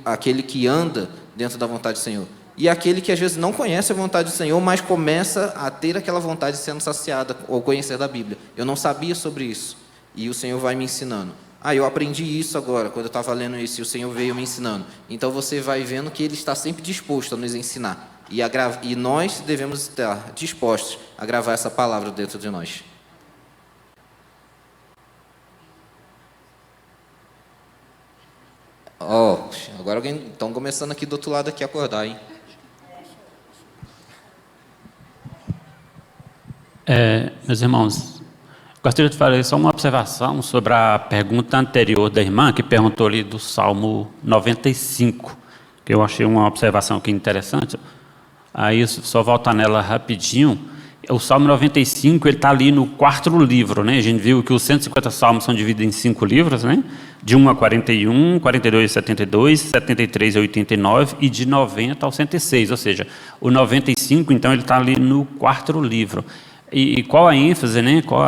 aquele que anda dentro da vontade do Senhor. E aquele que às vezes não conhece a vontade do Senhor, mas começa a ter aquela vontade sendo saciada ao conhecer da Bíblia. Eu não sabia sobre isso, e o Senhor vai me ensinando. Eu aprendi isso agora, quando eu estava lendo isso, e o Senhor veio me ensinando. Então você vai vendo que Ele está sempre disposto a nos ensinar. E nós devemos estar dispostos a gravar essa palavra dentro de nós. Agora alguém estão começando aqui do outro lado aqui a acordar, hein? Meus irmãos, gostaria de fazer só uma observação sobre a pergunta anterior da irmã, que perguntou ali do Salmo 95, que eu achei uma observação aqui interessante. Aí, só voltar nela rapidinho. O Salmo 95, ele está ali no 4º livro, né? A gente viu que os 150 salmos são divididos em 5 livros, né? De 1 a 41, 42 a 72, 73 a 89 e de 90 ao 106, ou seja, o 95, então, ele está ali no 4º livro. E qual a ênfase, né? Qual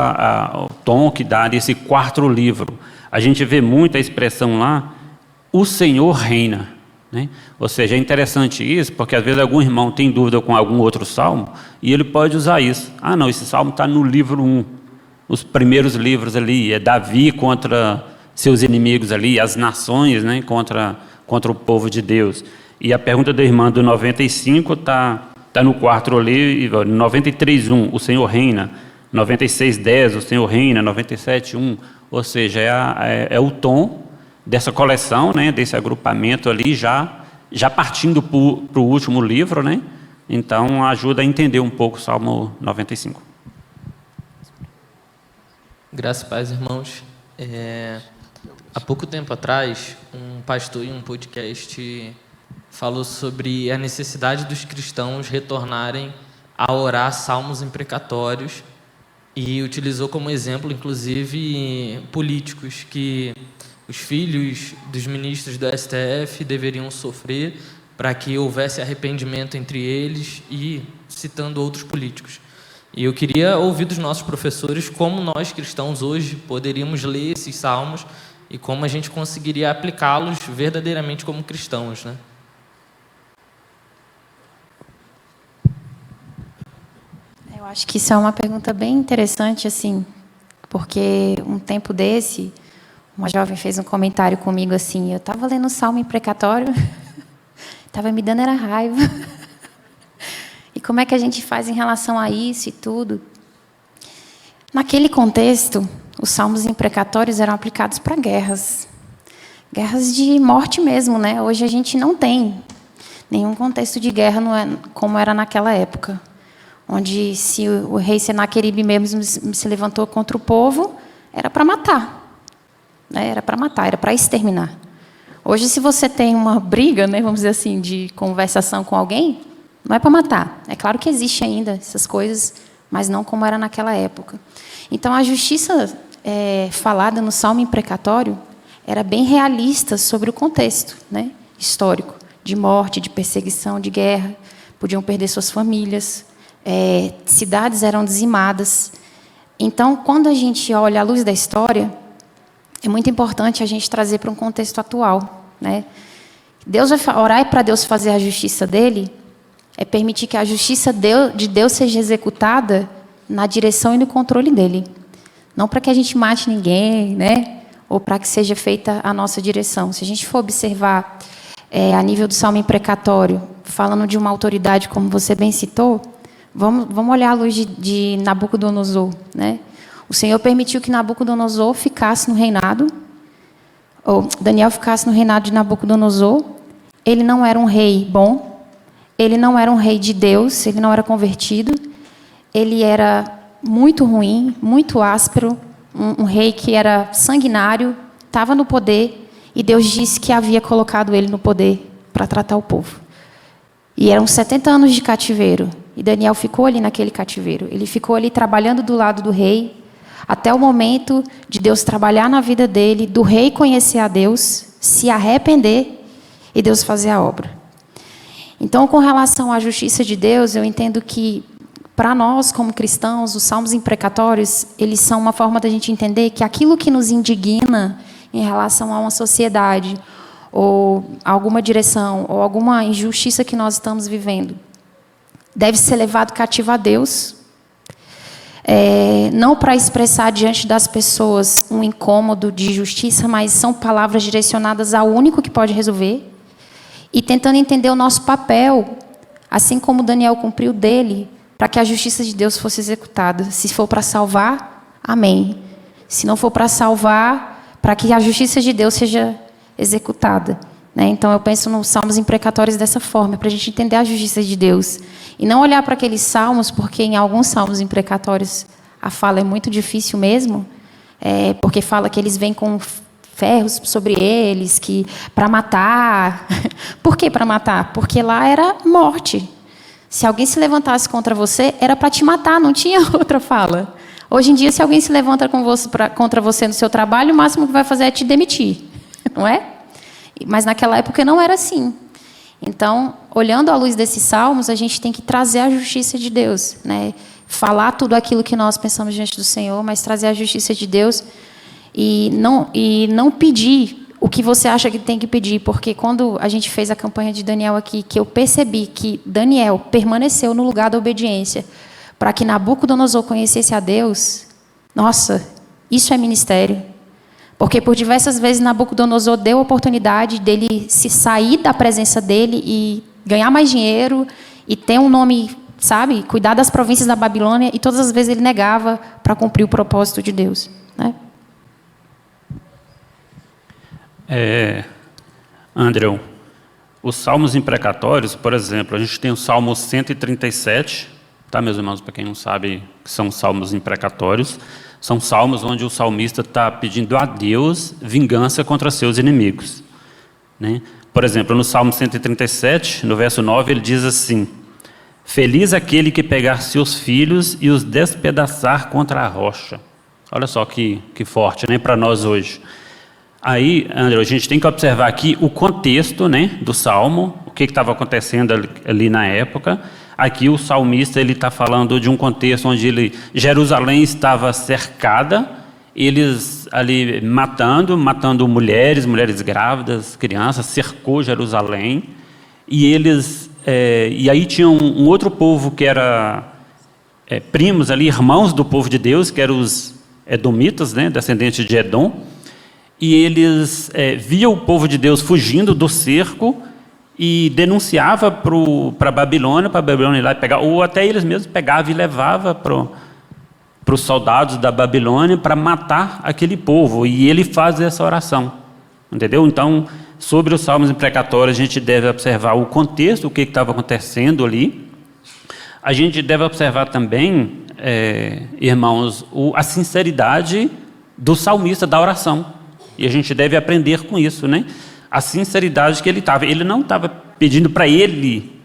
o tom que dá nesse 4º livro? A gente vê muito a expressão lá, o Senhor reina, né? Ou seja, é interessante isso, porque às vezes algum irmão tem dúvida com algum outro salmo, e ele pode usar isso. Não, esse salmo está no livro 1, os primeiros livros ali, é Davi contra seus inimigos ali, as nações, né, contra o povo de Deus. E a pergunta da irmã do 95 está no 4 ali, 93:1, o Senhor reina, 96:10, o Senhor reina, 97:1, ou seja, é o tom dessa coleção, né, desse agrupamento ali, já partindo para o último livro, né? Então ajuda a entender um pouco o Salmo 95. Graças a paz, irmãos. Há pouco tempo atrás, um pastor em um podcast falou sobre a necessidade dos cristãos retornarem a orar salmos imprecatórios e utilizou como exemplo, inclusive, políticos que os filhos dos ministros do STF deveriam sofrer para que houvesse arrependimento entre eles e citando outros políticos. E eu queria ouvir dos nossos professores como nós cristãos hoje poderíamos ler esses salmos e como a gente conseguiria aplicá-los verdadeiramente como cristãos, né? Eu acho que isso é uma pergunta bem interessante, assim, porque um tempo desse, uma jovem fez um comentário comigo assim, eu estava lendo o Salmo imprecatório, estava me dando era raiva. E como é que a gente faz em relação a isso e tudo? Naquele contexto, os salmos imprecatórios eram aplicados para guerras. Guerras de morte mesmo, né? Hoje a gente não tem nenhum contexto de guerra como era naquela época. Onde se o rei Senaqueribe mesmo se levantou contra o povo, era para matar. Né? Era para matar, era para exterminar. Hoje, se você tem uma briga, né, vamos dizer assim, de conversação com alguém, não é para matar. É claro que existe ainda essas coisas, mas não como era naquela época. Então, a justiça falada no Salmo imprecatório era bem realista sobre o contexto, né, histórico, de morte, de perseguição, de guerra. Podiam perder suas famílias, cidades eram dizimadas. Então, quando a gente olha à luz da história, é muito importante a gente trazer para um contexto atual, né? Deus vai orar para Deus fazer a justiça dele, é permitir que a justiça de Deus seja executada na direção e no controle dele. Não para que a gente mate ninguém, né? Ou para que seja feita a nossa direção. Se a gente for observar a nível do Salmo imprecatório, falando de uma autoridade, como você bem citou, vamos olhar à luz de Nabucodonosor, né? O Senhor permitiu que Nabucodonosor ficasse no reinado, ou Daniel ficasse no reinado de Nabucodonosor. Ele não era um rei bom, ele não era um rei de Deus, ele não era convertido, ele era muito ruim, muito áspero, um rei que era sanguinário, estava no poder, e Deus disse que havia colocado ele no poder para tratar o povo. E eram 70 anos de cativeiro, e Daniel ficou ali naquele cativeiro. Ele ficou ali trabalhando do lado do rei, até o momento de Deus trabalhar na vida dele, do rei conhecer a Deus, se arrepender e Deus fazer a obra. Então, com relação à justiça de Deus, eu entendo que, para nós, como cristãos, os salmos imprecatórios, eles são uma forma da gente entender que aquilo que nos indigna em relação a uma sociedade, ou alguma direção, ou alguma injustiça que nós estamos vivendo, deve ser levado cativo a Deus, não para expressar diante das pessoas um incômodo de justiça, mas são palavras direcionadas ao único que pode resolver, e tentando entender o nosso papel, assim como Daniel cumpriu dele, para que a justiça de Deus fosse executada. Se for para salvar, amém. Se não for para salvar, para que a justiça de Deus seja executada. Né? Então, eu penso nos salmos imprecatórios dessa forma, para a gente entender a justiça de Deus. E não olhar para aqueles salmos, porque em alguns salmos imprecatórios a fala é muito difícil mesmo, porque fala que eles vêm com ferros sobre eles, que para matar. Por que para matar? Porque lá era morte. Se alguém se levantasse contra você, era para te matar, não tinha outra fala. Hoje em dia, se alguém se levanta contra você no seu trabalho, o máximo que vai fazer é te demitir, não é? Mas naquela época não era assim. Então, olhando à luz desses salmos, a gente tem que trazer a justiça de Deus, né? Falar tudo aquilo que nós pensamos diante do Senhor, mas trazer a justiça de Deus e não pedir o que você acha que tem que pedir, porque quando a gente fez a campanha de Daniel aqui, que eu percebi que Daniel permaneceu no lugar da obediência para que Nabucodonosor conhecesse a Deus, nossa, isso é ministério. Porque por diversas vezes Nabucodonosor deu a oportunidade dele se sair da presença dele e ganhar mais dinheiro e ter um nome, sabe, cuidar das províncias da Babilônia, e todas as vezes ele negava para cumprir o propósito de Deus, né? Andreu, os salmos imprecatórios, por exemplo, a gente tem o Salmo 137, tá, meus irmãos, para quem não sabe que são salmos imprecatórios, são salmos onde o salmista está pedindo a Deus vingança contra seus inimigos, né? Por exemplo, no Salmo 137, no verso 9, ele diz assim: feliz aquele que pegar seus filhos e os despedaçar contra a rocha. Olha só que forte, né, para nós hoje. Aí, André, a gente tem que observar aqui o contexto, né, do Salmo, o que estava acontecendo ali na época. Aqui o salmista está falando de um contexto onde Jerusalém estava cercada, eles ali matando mulheres grávidas, crianças, cercou Jerusalém, e aí tinha um outro povo que era primos ali, irmãos do povo de Deus, que eram os edomitas, né, descendentes de Edom, e eles viam o povo de Deus fugindo do cerco e denunciava para a Babilônia ir lá pegar, ou até eles mesmos pegavam e levavam para os soldados da Babilônia para matar aquele povo, e ele faz essa oração, entendeu? Então, sobre os salmos imprecatórios, a gente deve observar o contexto, o que estava acontecendo ali. A gente deve observar também, irmãos, a sinceridade do salmista da oração, e a gente deve aprender com isso, né? A sinceridade que ele estava. Ele não estava pedindo para ele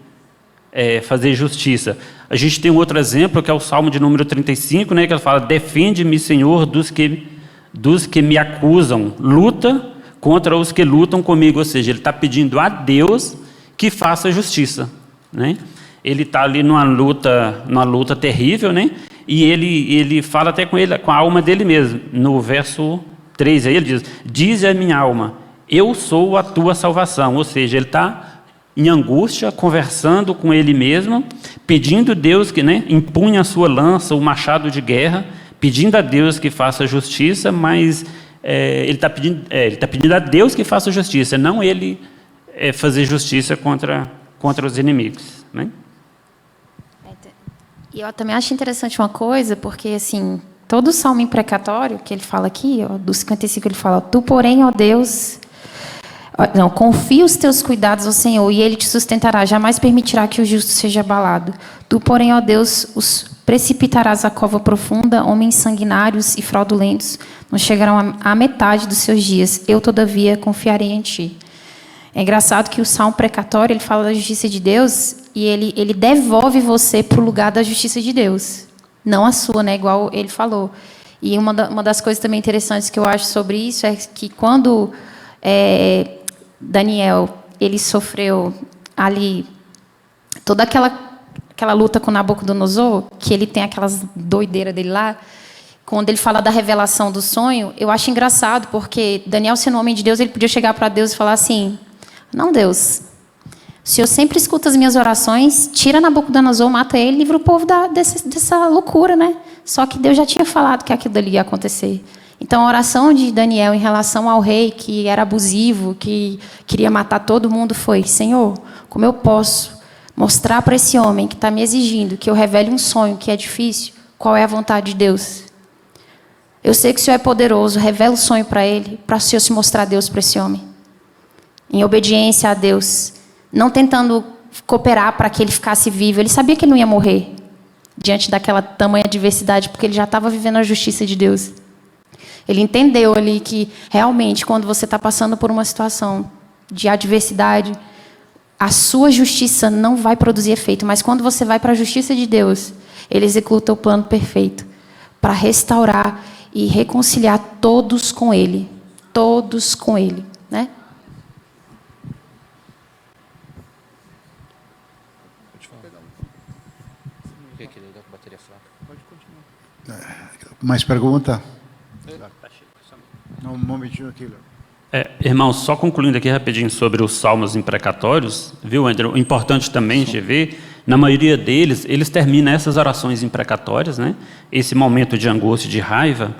fazer justiça. A gente tem um outro exemplo, que é o Salmo de número 35, né, que ele fala: defende-me, Senhor, dos que me acusam, luta contra os que lutam comigo. Ou seja, ele está pedindo a Deus que faça justiça, né? Ele está ali numa luta terrível, né? E ele fala até com a alma dele mesmo. No verso 3, aí ele diz: dize a minha alma, eu sou a tua salvação. Ou seja, ele está em angústia, conversando com ele mesmo, pedindo a Deus que, né, empunhe a sua lança, o machado de guerra, pedindo a Deus que faça justiça, mas ele está pedindo a Deus que faça justiça, não ele fazer justiça contra os inimigos, né? E eu também acho interessante uma coisa, porque assim, todo o salmo imprecatório que ele fala aqui, ó, do 55, ele fala: tu, porém, ó Deus, não, confia os teus cuidados ao Senhor, e Ele te sustentará, jamais permitirá que o justo seja abalado. Tu, porém, ó Deus, os precipitarás à cova profunda, homens sanguinários e fraudulentos não chegarão à metade dos seus dias. Eu, todavia, confiarei em Ti. É engraçado que o salmo precatório, ele fala da justiça de Deus, e ele devolve você para o lugar da justiça de Deus, não a sua, né, igual ele falou. E uma das coisas também interessantes que eu acho sobre isso é que quando Daniel, ele sofreu ali toda aquela luta com Nabucodonosor, que ele tem aquelas doideiras dele lá, quando ele fala da revelação do sonho, eu acho engraçado, porque Daniel, sendo homem de Deus, ele podia chegar para Deus e falar assim: não, Deus, o Senhor sempre escuta as minhas orações, tira Nabucodonosor, mata ele, livra o povo dessa loucura, né? Só que Deus já tinha falado que aquilo ali ia acontecer. Então, a oração de Daniel em relação ao rei, que era abusivo, que queria matar todo mundo, foi: Senhor, como eu posso mostrar para esse homem que está me exigindo que eu revele um sonho que é difícil, qual é a vontade de Deus? Eu sei que o Senhor é poderoso, revela o sonho para ele, para o Senhor se mostrar Deus para esse homem. Em obediência a Deus, não tentando cooperar para que ele ficasse vivo. Ele sabia que ele não ia morrer diante daquela tamanha adversidade, porque ele já estava vivendo a justiça de Deus. Ele entendeu ali que, realmente, quando você está passando por uma situação de adversidade, a sua justiça não vai produzir efeito, mas quando você vai para a justiça de Deus, Ele executa o plano perfeito para restaurar e reconciliar todos com Ele, né? Mais pergunta? Um momentinho aqui. Irmão, só concluindo aqui rapidinho sobre os salmos imprecatórios, viu, André? O importante também de ver, na maioria deles, eles terminam essas orações imprecatórias, né? Esse momento de angústia, de raiva,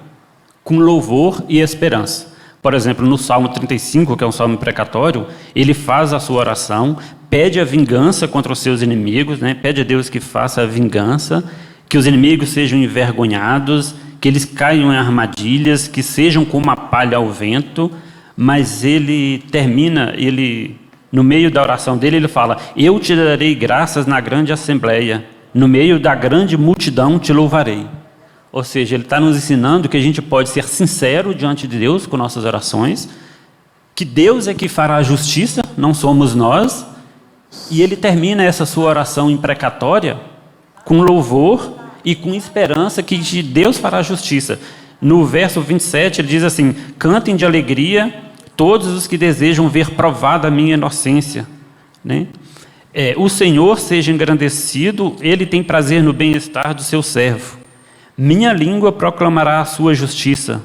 com louvor e esperança. Por exemplo, no Salmo 35, que é um salmo imprecatório, ele faz a sua oração, pede a vingança contra os seus inimigos, né? Pede a Deus que faça a vingança, que os inimigos sejam envergonhados, que eles caiam em armadilhas, que sejam como a palha ao vento. Mas ele termina, no meio da oração dele, ele fala: eu te darei graças na grande assembleia, no meio da grande multidão te louvarei. Ou seja, ele está nos ensinando que a gente pode ser sincero diante de Deus com nossas orações, que Deus é que fará a justiça, não somos nós, e ele termina essa sua oração imprecatória com louvor e com esperança que Deus fará a justiça. No verso 27, ele diz assim: cantem de alegria todos os que desejam ver provada a minha inocência, né? O Senhor seja engrandecido, Ele tem prazer no bem-estar do seu servo. Minha língua proclamará a sua justiça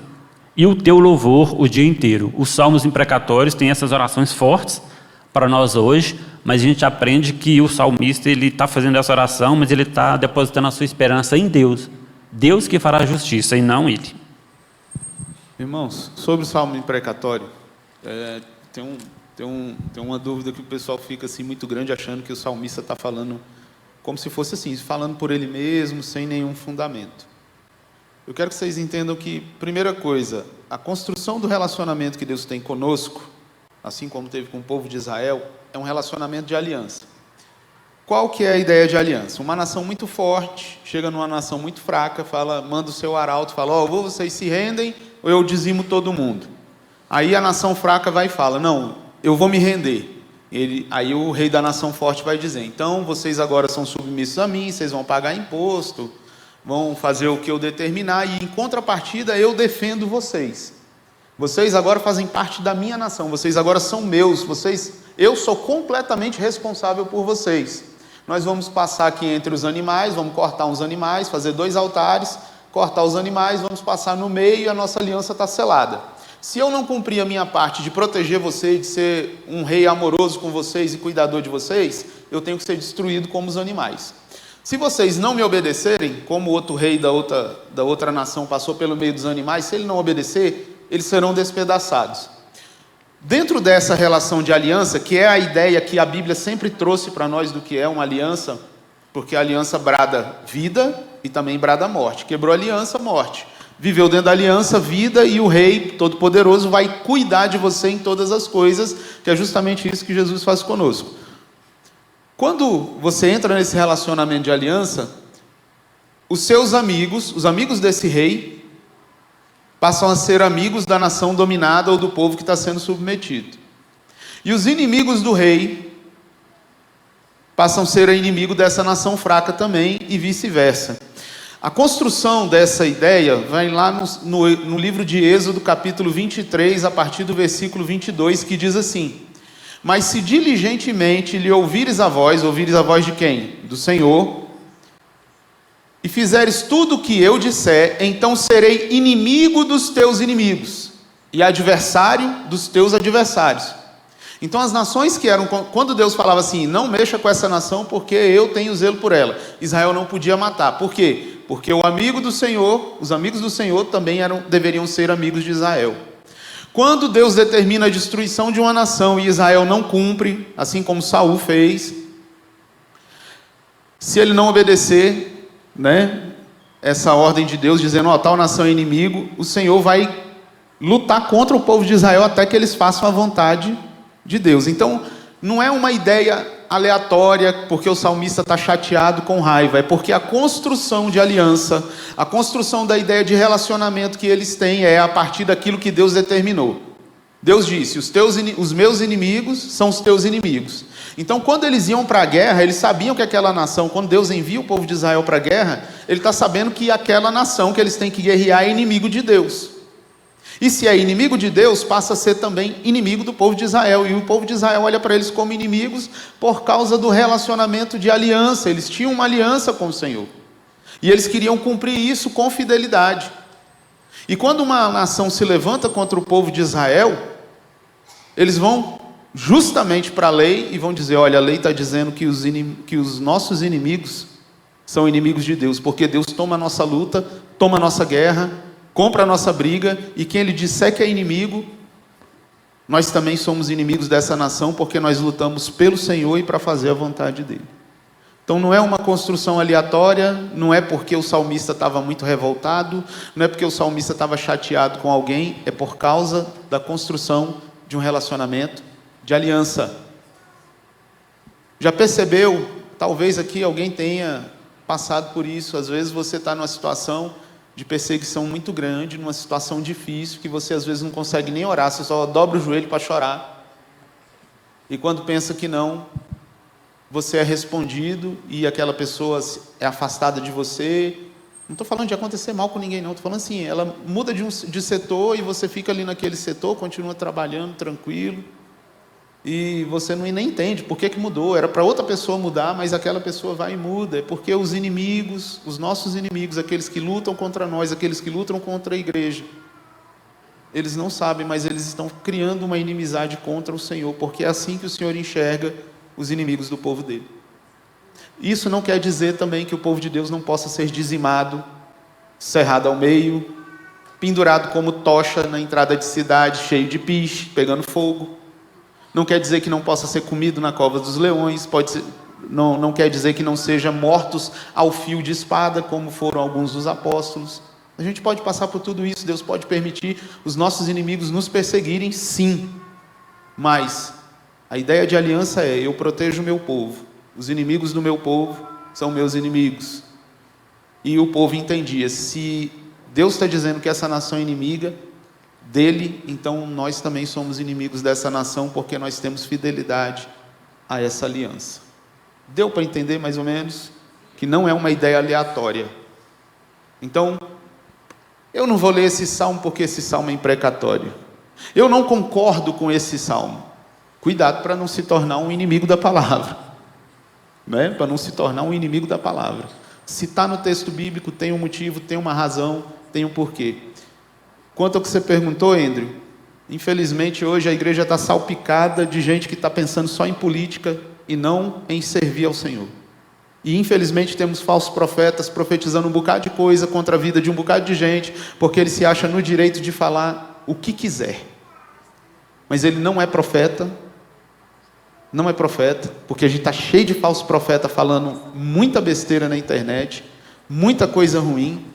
e o teu louvor o dia inteiro. Os salmos imprecatórios têm essas orações fortes para nós hoje, mas a gente aprende que o salmista ele está fazendo essa oração, mas ele está depositando a sua esperança em Deus. Deus que fará a justiça e não ele. Irmãos, sobre o salmo imprecatório, tem uma dúvida que o pessoal fica assim muito grande, achando que o salmista está falando como se fosse assim, falando por ele mesmo, sem nenhum fundamento. Eu quero que vocês entendam que, primeira coisa, a construção do relacionamento que Deus tem conosco, assim como teve com o povo de Israel, é um relacionamento de aliança. Qual que é a ideia de aliança? Uma nação muito forte chega numa nação muito fraca, manda o seu arauto, fala, ou vocês se rendem, ou eu dizimo todo mundo. Aí a nação fraca vai e fala, não, eu vou me render. Aí o rei da nação forte vai dizer, então vocês agora são submissos a mim, vocês vão pagar imposto, vão fazer o que eu determinar, e em contrapartida eu defendo vocês. Vocês agora fazem parte da minha nação, vocês agora são meus, eu sou completamente responsável por vocês. Nós vamos passar aqui entre os animais, vamos cortar uns animais, fazer 2 altares, cortar os animais, vamos passar no meio e a nossa aliança está selada. Se eu não cumprir a minha parte de proteger vocês, de ser um rei amoroso com vocês e cuidador de vocês, eu tenho que ser destruído como os animais. Se vocês não me obedecerem, como o outro rei da outra nação passou pelo meio dos animais, se ele não obedecer, eles serão despedaçados. Dentro dessa relação de aliança, que é a ideia que a Bíblia sempre trouxe para nós do que é uma aliança, porque a aliança brada vida e também brada morte. Quebrou a aliança, morte. Viveu dentro da aliança, vida, e o Rei Todo-Poderoso vai cuidar de você em todas as coisas, que é justamente isso que Jesus faz conosco. Quando você entra nesse relacionamento de aliança, os seus amigos, os amigos desse rei, passam a ser amigos da nação dominada ou do povo que está sendo submetido. E os inimigos do rei passam a ser inimigo dessa nação fraca também, e vice-versa. A construção dessa ideia vai lá no livro de Êxodo, capítulo 23, a partir do versículo 22, que diz assim: mas se diligentemente lhe ouvires a voz de quem? Do Senhor, e fizeres tudo o que eu disser, então serei inimigo dos teus inimigos, e adversário dos teus adversários. Então as nações que eram, quando Deus falava assim, não mexa com essa nação, porque eu tenho zelo por ela, Israel não podia matar. Por quê? Porque o amigo do Senhor, os amigos do Senhor também deveriam ser amigos de Israel. Quando Deus determina a destruição de uma nação e Israel não cumpre, assim como Saul fez, se ele não obedecer, essa ordem de Deus, dizendo, tal nação é inimigo, o Senhor vai lutar contra o povo de Israel até que eles façam a vontade de Deus. Então, não é uma ideia aleatória, porque o salmista está chateado com raiva, é porque a construção de aliança, a construção da ideia de relacionamento que eles têm é a partir daquilo que Deus determinou. Deus disse, os meus inimigos são os teus inimigos. Então, quando eles iam para a guerra, eles sabiam que aquela nação, quando Deus envia o povo de Israel para a guerra, ele está sabendo que aquela nação que eles têm que guerrear é inimigo de Deus. E se é inimigo de Deus, passa a ser também inimigo do povo de Israel. E o povo de Israel olha para eles como inimigos por causa do relacionamento de aliança. Eles tinham uma aliança com o Senhor. E eles queriam cumprir isso com fidelidade. E quando uma nação se levanta contra o povo de Israel, eles vão justamente para a lei e vão dizer, olha, a lei está dizendo que os nossos inimigos são inimigos de Deus, porque Deus toma a nossa luta, toma a nossa guerra, compra a nossa briga, e quem ele disser que é inimigo, nós também somos inimigos dessa nação, porque nós lutamos pelo Senhor e para fazer a vontade dele. Então não é uma construção aleatória, não é porque o salmista estava muito revoltado, não é porque o salmista estava chateado com alguém, é por causa da construção de um relacionamento de aliança. Já percebeu, talvez aqui alguém tenha passado por isso, às vezes você está numa situação de perseguição muito grande, numa situação difícil, que você às vezes não consegue nem orar, você só dobra o joelho para chorar. E quando pensa que não, você é respondido e aquela pessoa é afastada de você. Não estou falando de acontecer mal com ninguém, não. Estou falando assim, ela muda de setor e você fica ali naquele setor, continua trabalhando tranquilo. E você nem entende por que mudou. Era para outra pessoa mudar, mas aquela pessoa vai e muda. É porque os inimigos, os nossos inimigos, aqueles que lutam contra nós, aqueles que lutam contra a igreja, eles não sabem, mas eles estão criando uma inimizade contra o Senhor, porque é assim que o Senhor enxerga os inimigos do povo dele. Isso não quer dizer também que o povo de Deus não possa ser dizimado, cerrado ao meio, pendurado como tocha na entrada de cidade, cheio de piche, pegando fogo. Não quer dizer que não possa ser comido na cova dos leões, não quer dizer que não sejam mortos ao fio de espada, como foram alguns dos apóstolos. A gente pode passar por tudo isso, Deus pode permitir os nossos inimigos nos perseguirem, sim. Mas a ideia de aliança é: eu protejo o meu povo, os inimigos do meu povo são meus inimigos. E o povo entendia, se Deus está dizendo que essa nação é inimiga dele, então nós também somos inimigos dessa nação, porque nós temos fidelidade a essa aliança. Deu para entender mais ou menos que não é uma ideia aleatória. Então, eu não vou ler esse salmo porque esse salmo é imprecatório. Eu não concordo com esse salmo. Cuidado para não se tornar um inimigo da palavra, né? Para não se tornar um inimigo da palavra. Se está no texto bíblico, tem um motivo, tem uma razão, tem um porquê. Quanto ao que você perguntou, Andrew, infelizmente hoje a igreja está salpicada de gente que está pensando só em política e não em servir ao Senhor. E infelizmente temos falsos profetas profetizando um bocado de coisa contra a vida de um bocado de gente, porque ele se acha no direito de falar o que quiser. Mas ele não é profeta, porque a gente está cheio de falsos profetas falando muita besteira na internet, muita coisa ruim,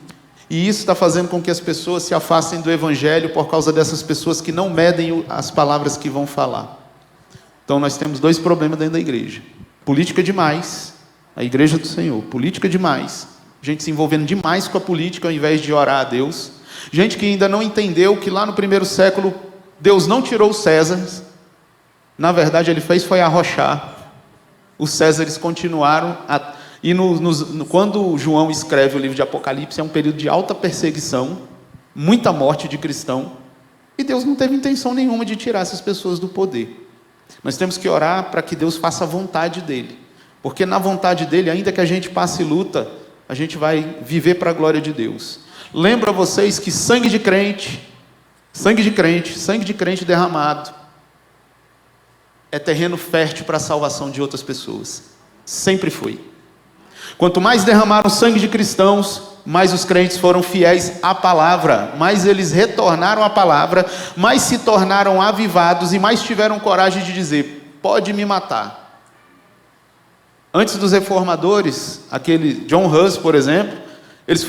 e isso está fazendo com que as pessoas se afastem do Evangelho por causa dessas pessoas que não medem as palavras que vão falar. Então nós temos dois problemas dentro da igreja: política demais, a igreja do Senhor, política demais, gente se envolvendo demais com a política ao invés de orar a Deus, gente que ainda não entendeu que lá no primeiro século Deus não tirou os Césares, na verdade ele fez foi arrochar, os Césares continuaram, e quando João escreve o livro de Apocalipse, é um período de alta perseguição, muita morte de cristão, e Deus não teve intenção nenhuma de tirar essas pessoas do poder. Nós temos que orar para que Deus faça a vontade dele, porque na vontade dele, ainda que a gente passe luta, a gente vai viver para a glória de Deus. Lembro a vocês que sangue de crente derramado é terreno fértil para a salvação de outras pessoas. Sempre foi. Quanto mais derramaram sangue de cristãos, mais os crentes foram fiéis à palavra, mais eles retornaram à palavra, mais se tornaram avivados e mais tiveram coragem de dizer: pode me matar. Antes dos reformadores, aquele John Hus, por exemplo, eles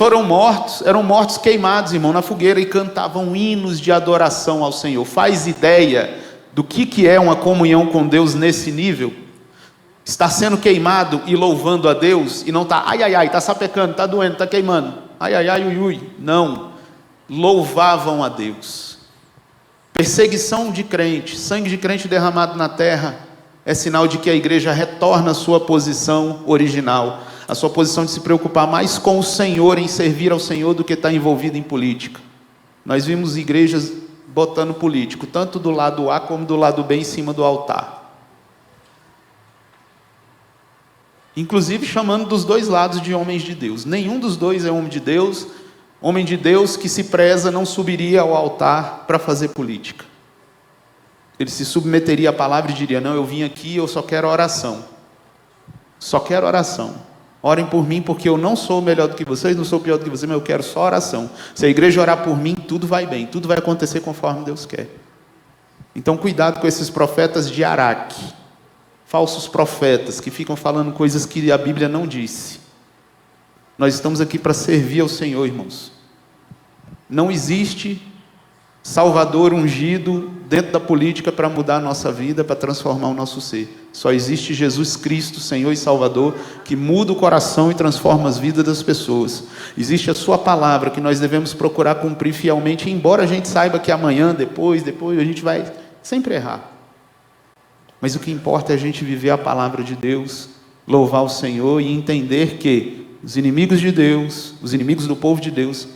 eram mortos queimados, irmão, na fogueira, e cantavam hinos de adoração ao Senhor. Faz ideia do que é uma comunhão com Deus nesse nível? Estar sendo queimado e louvando a Deus, e não está, ai, ai, ai, está sapecando, está doendo, está queimando, ai, ai, ai, ui, ui. Não, louvavam a Deus. Perseguição de crente, sangue de crente derramado na terra, é sinal de que a igreja retorna à sua posição original, a sua posição de se preocupar mais com o Senhor, em servir ao Senhor, do que estar envolvido em política. Nós vimos igrejas botando político, tanto do lado A como do lado B, em cima do altar. Inclusive chamando dos dois lados de homens de Deus. Nenhum dos dois é homem de Deus. Homem de Deus que se preza não subiria ao altar para fazer política. Ele se submeteria à palavra e diria: não, eu vim aqui, eu só quero oração. Só quero oração. Orem por mim, porque eu não sou melhor do que vocês, não sou pior do que vocês, mas eu quero só oração. Se a igreja orar por mim, tudo vai bem, tudo vai acontecer conforme Deus quer. Então cuidado com esses profetas de Araque, falsos profetas que ficam falando coisas que a Bíblia não disse. Nós estamos aqui para servir ao Senhor, irmãos. Não existe Salvador ungido dentro da política para mudar a nossa vida, para transformar o nosso ser. Só existe Jesus Cristo, Senhor e Salvador, que muda o coração e transforma as vidas das pessoas. Existe a sua palavra que nós devemos procurar cumprir fielmente, embora a gente saiba que amanhã, depois a gente vai sempre errar. Mas o que importa é a gente viver a palavra de Deus, louvar o Senhor e entender que os inimigos de Deus, os inimigos do povo de Deus,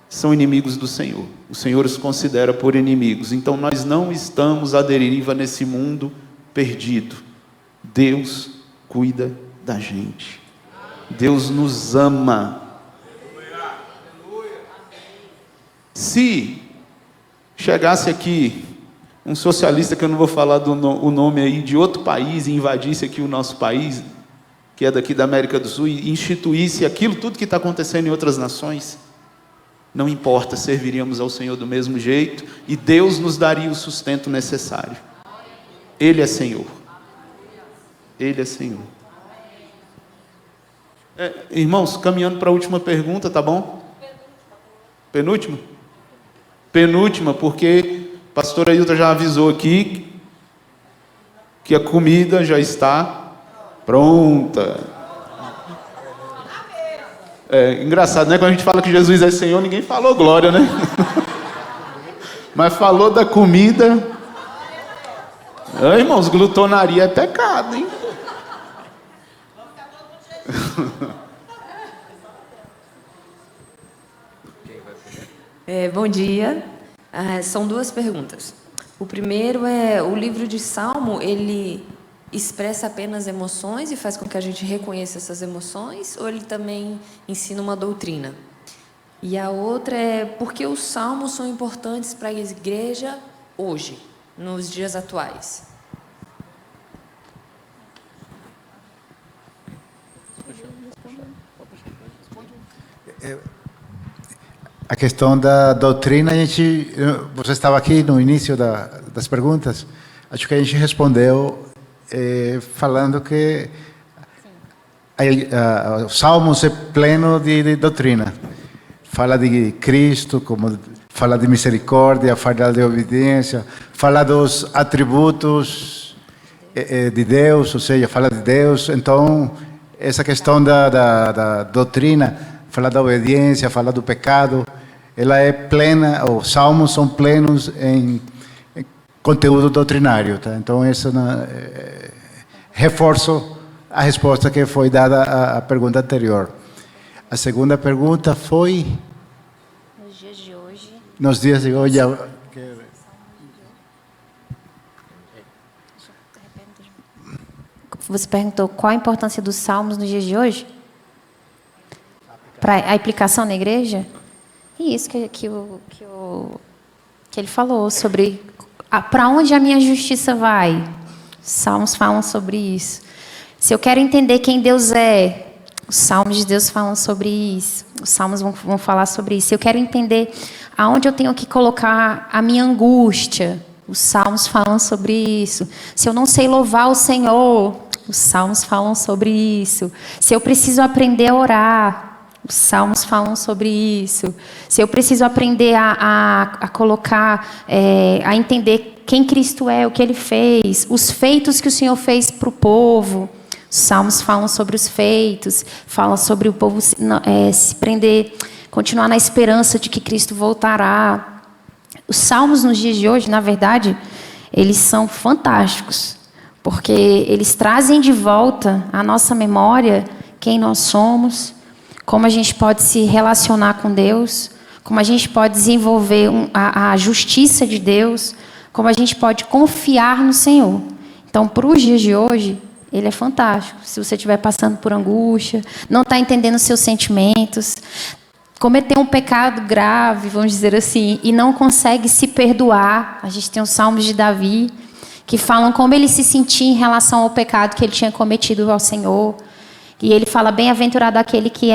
são inimigos do Senhor. O Senhor os considera por inimigos. Então nós não estamos à deriva nesse mundo perdido. Deus cuida da gente. Deus nos ama. Se chegasse aqui um socialista, que eu não vou falar o nome aí, de outro país, e invadisse aqui o nosso país, que é daqui da América do Sul, e instituísse aquilo tudo que está acontecendo em outras nações, não importa, serviríamos ao Senhor do mesmo jeito e Deus nos daria o sustento necessário. Ele é Senhor. Ele é Senhor. Irmãos, caminhando para a última pergunta, tá bom? Penúltima? Penúltima, porque a pastora Ailton já avisou aqui que a comida já está pronta. É engraçado, né? Quando a gente fala que Jesus é Senhor, ninguém falou glória, né? Mas falou da comida. Irmãos, glutonaria é pecado, hein? Bom dia. São duas perguntas. O primeiro é, o livro de Salmo, ele expressa apenas emoções e faz com que a gente reconheça essas emoções, ou ele também ensina uma doutrina? E a outra é, por que os salmos são importantes para a igreja hoje, nos dias atuais? A questão da doutrina, você estava aqui no início das perguntas, acho que a gente respondeu falando que o Salmos é pleno de doutrina. Fala de Cristo, fala de misericórdia, fala de obediência, fala dos atributos de Deus, ou seja, fala de Deus. Então, essa questão da doutrina, fala da obediência, fala do pecado, ela é plena, os salmos são plenos em conteúdo doutrinário. Tá? Então, isso reforço a resposta que foi dada à pergunta anterior. A segunda pergunta foi... Nos dias de hoje... Nos dias de hoje... Você perguntou qual a importância dos salmos nos dias de hoje? Para a aplicação na igreja? E isso que ele falou sobre para onde a minha justiça vai. Os salmos falam sobre isso. Se eu quero entender quem Deus é, os salmos de Deus falam sobre isso. Os salmos vão falar sobre isso. Se eu quero entender aonde eu tenho que colocar a minha angústia, os salmos falam sobre isso. Se eu não sei louvar o Senhor, os salmos falam sobre isso. Se eu preciso aprender a orar, os salmos falam sobre isso. Se eu preciso aprender a colocar, a entender quem Cristo é, o que Ele fez, os feitos que o Senhor fez para o povo, os salmos falam sobre os feitos, falam sobre o povo se prender, continuar na esperança de que Cristo voltará. Os salmos nos dias de hoje, na verdade, eles são fantásticos, porque eles trazem de volta à nossa memória quem nós somos, como a gente pode se relacionar com Deus, como a gente pode desenvolver a justiça de Deus, como a gente pode confiar no Senhor. Então, para os dias de hoje, ele é fantástico. Se você estiver passando por angústia, não está entendendo os seus sentimentos, cometer um pecado grave, vamos dizer assim, e não consegue se perdoar. A gente tem os Salmos de Davi, que falam como ele se sentia em relação ao pecado que ele tinha cometido ao Senhor. E ele fala, bem-aventurado aquele que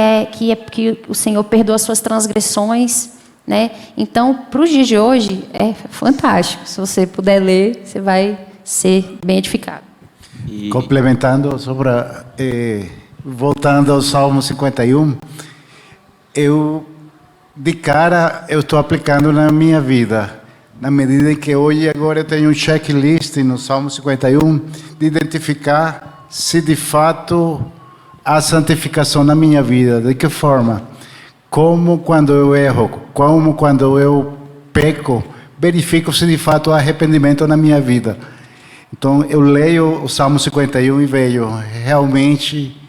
o Senhor perdoa as suas transgressões, né? Então, para os dias de hoje, é fantástico. Se você puder ler, você vai ser bem edificado. Complementando, voltando ao Salmo 51, de cara, eu estou aplicando na minha vida. Na medida em que hoje, agora, eu tenho um checklist no Salmo 51 de identificar se de fato há santificação na minha vida. De que forma? Como quando eu erro, como quando eu peco, verifico se de fato há arrependimento na minha vida. Então, eu leio o Salmo 51 e vejo, realmente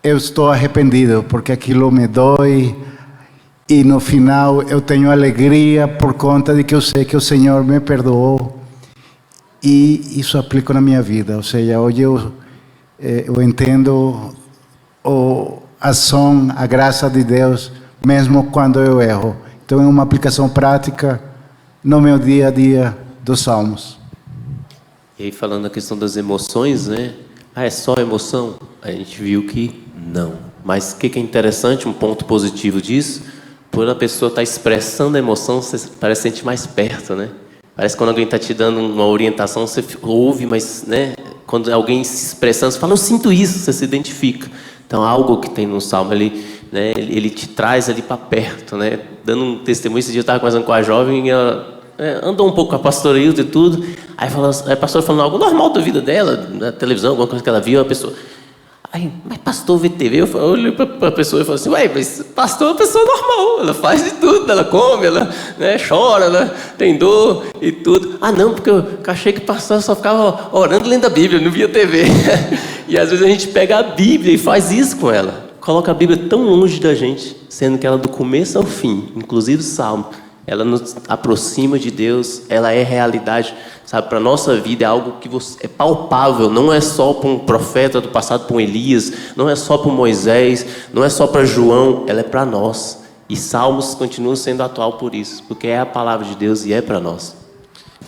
eu estou arrependido, porque aquilo me dói, e no final eu tenho alegria por conta de que eu sei que o Senhor me perdoou, e isso aplico na minha vida. Ou seja, hoje eu entendo a ação, a graça de Deus, mesmo quando eu erro. Então, é uma aplicação prática no meu dia a dia dos Salmos. E aí, falando da questão das emoções, né? É só emoção? A gente viu que não. Mas o que é interessante, um ponto positivo disso, por a pessoa estar expressando a emoção, você parece sentir mais perto, né? Parece que quando alguém está te dando uma orientação, você ouve, mas, né, quando alguém se expressando, você fala, eu sinto isso, você se identifica. Então, algo que tem no Salmo, né, ele te traz ali para perto, né? Dando um testemunho, esse dia eu estava conversando com a jovem, e ela andou um pouco com a pastora Hilda e tudo, aí a pastora falando algo normal da vida dela, na televisão, alguma coisa que ela viu, a pessoa... Aí, mas pastor vê TV? Eu olhei para a pessoa e falei assim, ué, mas pastor é uma pessoa normal, ela faz de tudo, ela come, ela, né, chora, ela tem dor e tudo. Ah, não, porque eu achei que pastor só ficava orando lendo a Bíblia, não via TV. E às vezes a gente pega a Bíblia e faz isso com ela. Coloca a Bíblia tão longe da gente, sendo que ela do começo ao fim, inclusive o Salmo, ela nos aproxima de Deus, ela é realidade, sabe? Para a nossa vida é algo que é palpável, não é só para um profeta do passado, para um Elias, não é só para Moisés, não é só para João, ela é para nós. E Salmos continua sendo atual por isso, porque é a palavra de Deus e é para nós.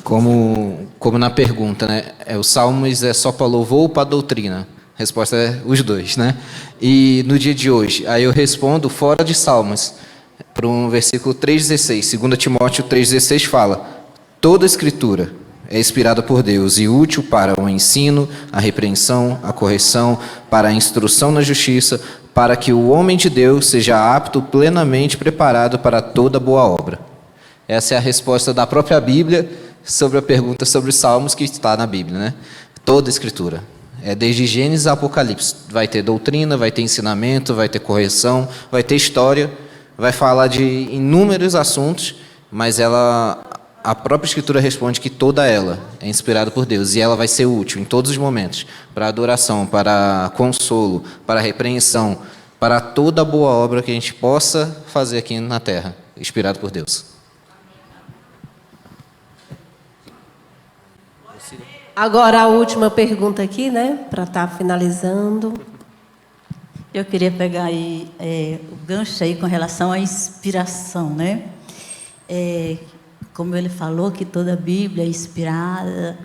Como na pergunta, né? O Salmos é só para louvor ou para doutrina? A resposta é os dois, né? E no dia de hoje, aí eu respondo fora de Salmos, para um versículo 3,16. 2 Timóteo 3,16 fala: toda escritura é inspirada por Deus e útil para o ensino, a repreensão, a correção, para a instrução na justiça, para que o homem de Deus seja apto, plenamente preparado para toda boa obra. Essa é a resposta da própria Bíblia sobre a pergunta sobre os Salmos que está na Bíblia, né? Toda escritura. Desde Gênesis a Apocalipse. Vai ter doutrina, vai ter ensinamento, vai ter correção, vai ter história, vai falar de inúmeros assuntos, mas a própria Escritura responde que toda ela é inspirada por Deus e ela vai ser útil em todos os momentos, para adoração, para consolo, para repreensão, para toda boa obra que a gente possa fazer aqui na terra, inspirado por Deus. Agora a última pergunta aqui, né, para estar finalizando. Eu queria pegar aí o gancho aí com relação à inspiração, né? Como ele falou, que toda a Bíblia é inspirada.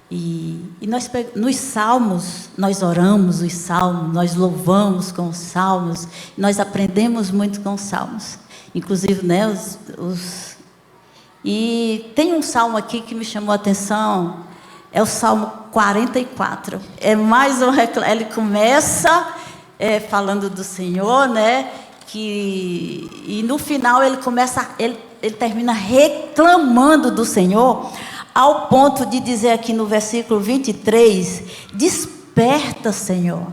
E nós, nos Salmos, nós oramos os Salmos, nós louvamos com os Salmos, nós aprendemos muito com os Salmos. Inclusive, né, E tem um Salmo aqui que me chamou a atenção, é o Salmo 44. É mais um ele começa... falando do Senhor, né? E no final ele termina reclamando do Senhor, ao ponto de dizer aqui no versículo 23, desperta, Senhor.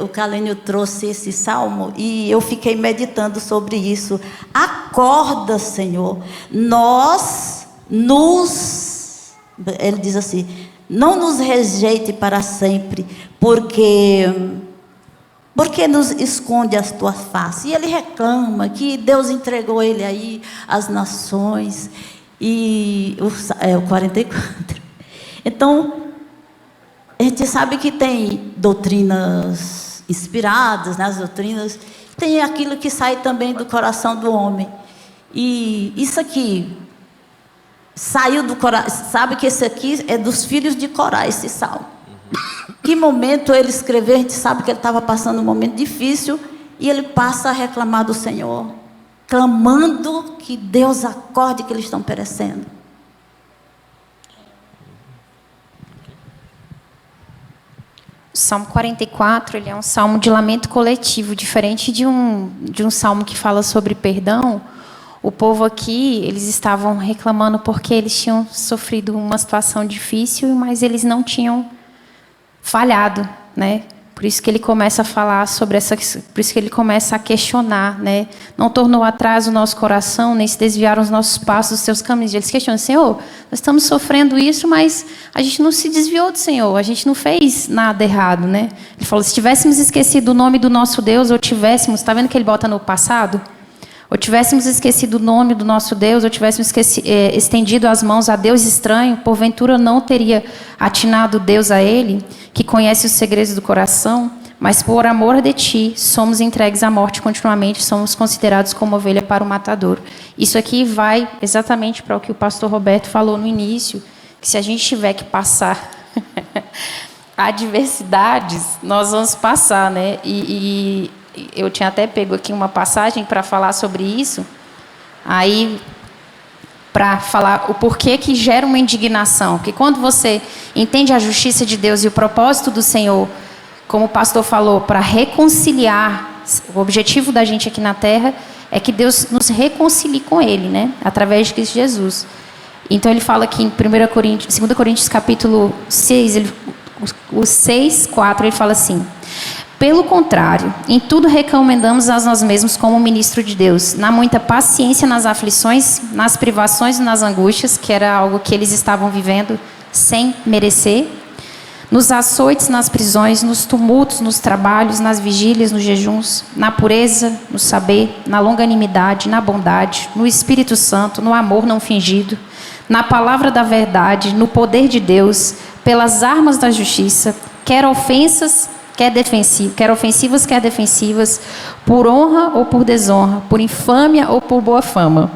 O Calênio trouxe esse salmo e eu fiquei meditando sobre isso. Acorda, Senhor, ele diz assim, não nos rejeite para sempre, porque nos esconde as tuas faces? E ele reclama que Deus entregou ele aí às nações. E o 44. Então, a gente sabe que tem doutrinas inspiradas, né? As doutrinas, tem aquilo que sai também do coração do homem. E isso aqui saiu do coração. Sabe que esse aqui é dos filhos de Corá, esse salmo. Que momento ele escreveu, a gente sabe que ele estava passando um momento difícil e ele passa a reclamar do Senhor, clamando que Deus acorde que eles estão perecendo. O Salmo 44, ele é um salmo de lamento coletivo, diferente de um salmo que fala sobre perdão. O povo aqui, eles estavam reclamando porque eles tinham sofrido uma situação difícil, mas eles não tinham falhado, né? Por isso que ele começa a falar sobre por isso que ele começa a questionar, né? Não tornou atrás o nosso coração, nem se desviaram os nossos passos dos seus caminhos. Eles questionam, Senhor, nós estamos sofrendo isso, mas a gente não se desviou do Senhor, a gente não fez nada errado, né? Ele falou, se tivéssemos esquecido o nome do nosso Deus, ou tivéssemos, está vendo que ele bota no passado? Ou tivéssemos esquecido o nome do nosso Deus, ou tivéssemos estendido as mãos a Deus estranho, porventura não teria atinado Deus a ele, que conhece os segredos do coração, mas por amor de ti, somos entregues à morte continuamente, somos considerados como ovelha para o matador. Isso aqui vai exatamente para o que o pastor Roberto falou no início, que se a gente tiver que passar adversidades, nós vamos passar, né? eu tinha até pego aqui uma passagem para falar sobre isso, aí para falar o porquê que gera uma indignação. Porque quando você entende a justiça de Deus e o propósito do Senhor, como o pastor falou, para reconciliar, o objetivo da gente aqui na Terra é que Deus nos reconcilie com Ele, né? Através de Cristo Jesus. Então ele fala aqui em 2 Coríntios capítulo 6, o 6:4, ele fala assim: pelo contrário, em tudo recomendamos a nós mesmos como ministro de Deus, na muita paciência nas aflições, nas privações e nas angústias, que era algo que eles estavam vivendo sem merecer, nos açoites, nas prisões, nos tumultos, nos trabalhos, nas vigílias, nos jejuns, na pureza, no saber, na longanimidade, na bondade, no Espírito Santo, no amor não fingido, na palavra da verdade, no poder de Deus, pelas armas da justiça, quer ofensivas, quer defensivas, por honra ou por desonra, por infâmia ou por boa fama,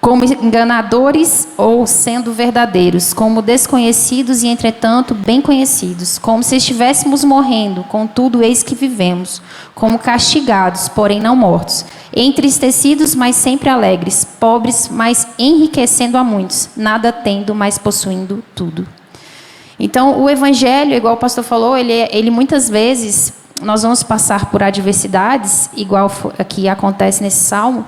como enganadores ou sendo verdadeiros, como desconhecidos e, entretanto, bem conhecidos, como se estivéssemos morrendo, contudo, eis que vivemos, como castigados, porém não mortos, entristecidos, mas sempre alegres, pobres, mas enriquecendo a muitos, nada tendo, mas possuindo tudo. Então, o Evangelho, igual o pastor falou, ele muitas vezes, nós vamos passar por adversidades, igual aqui acontece nesse salmo,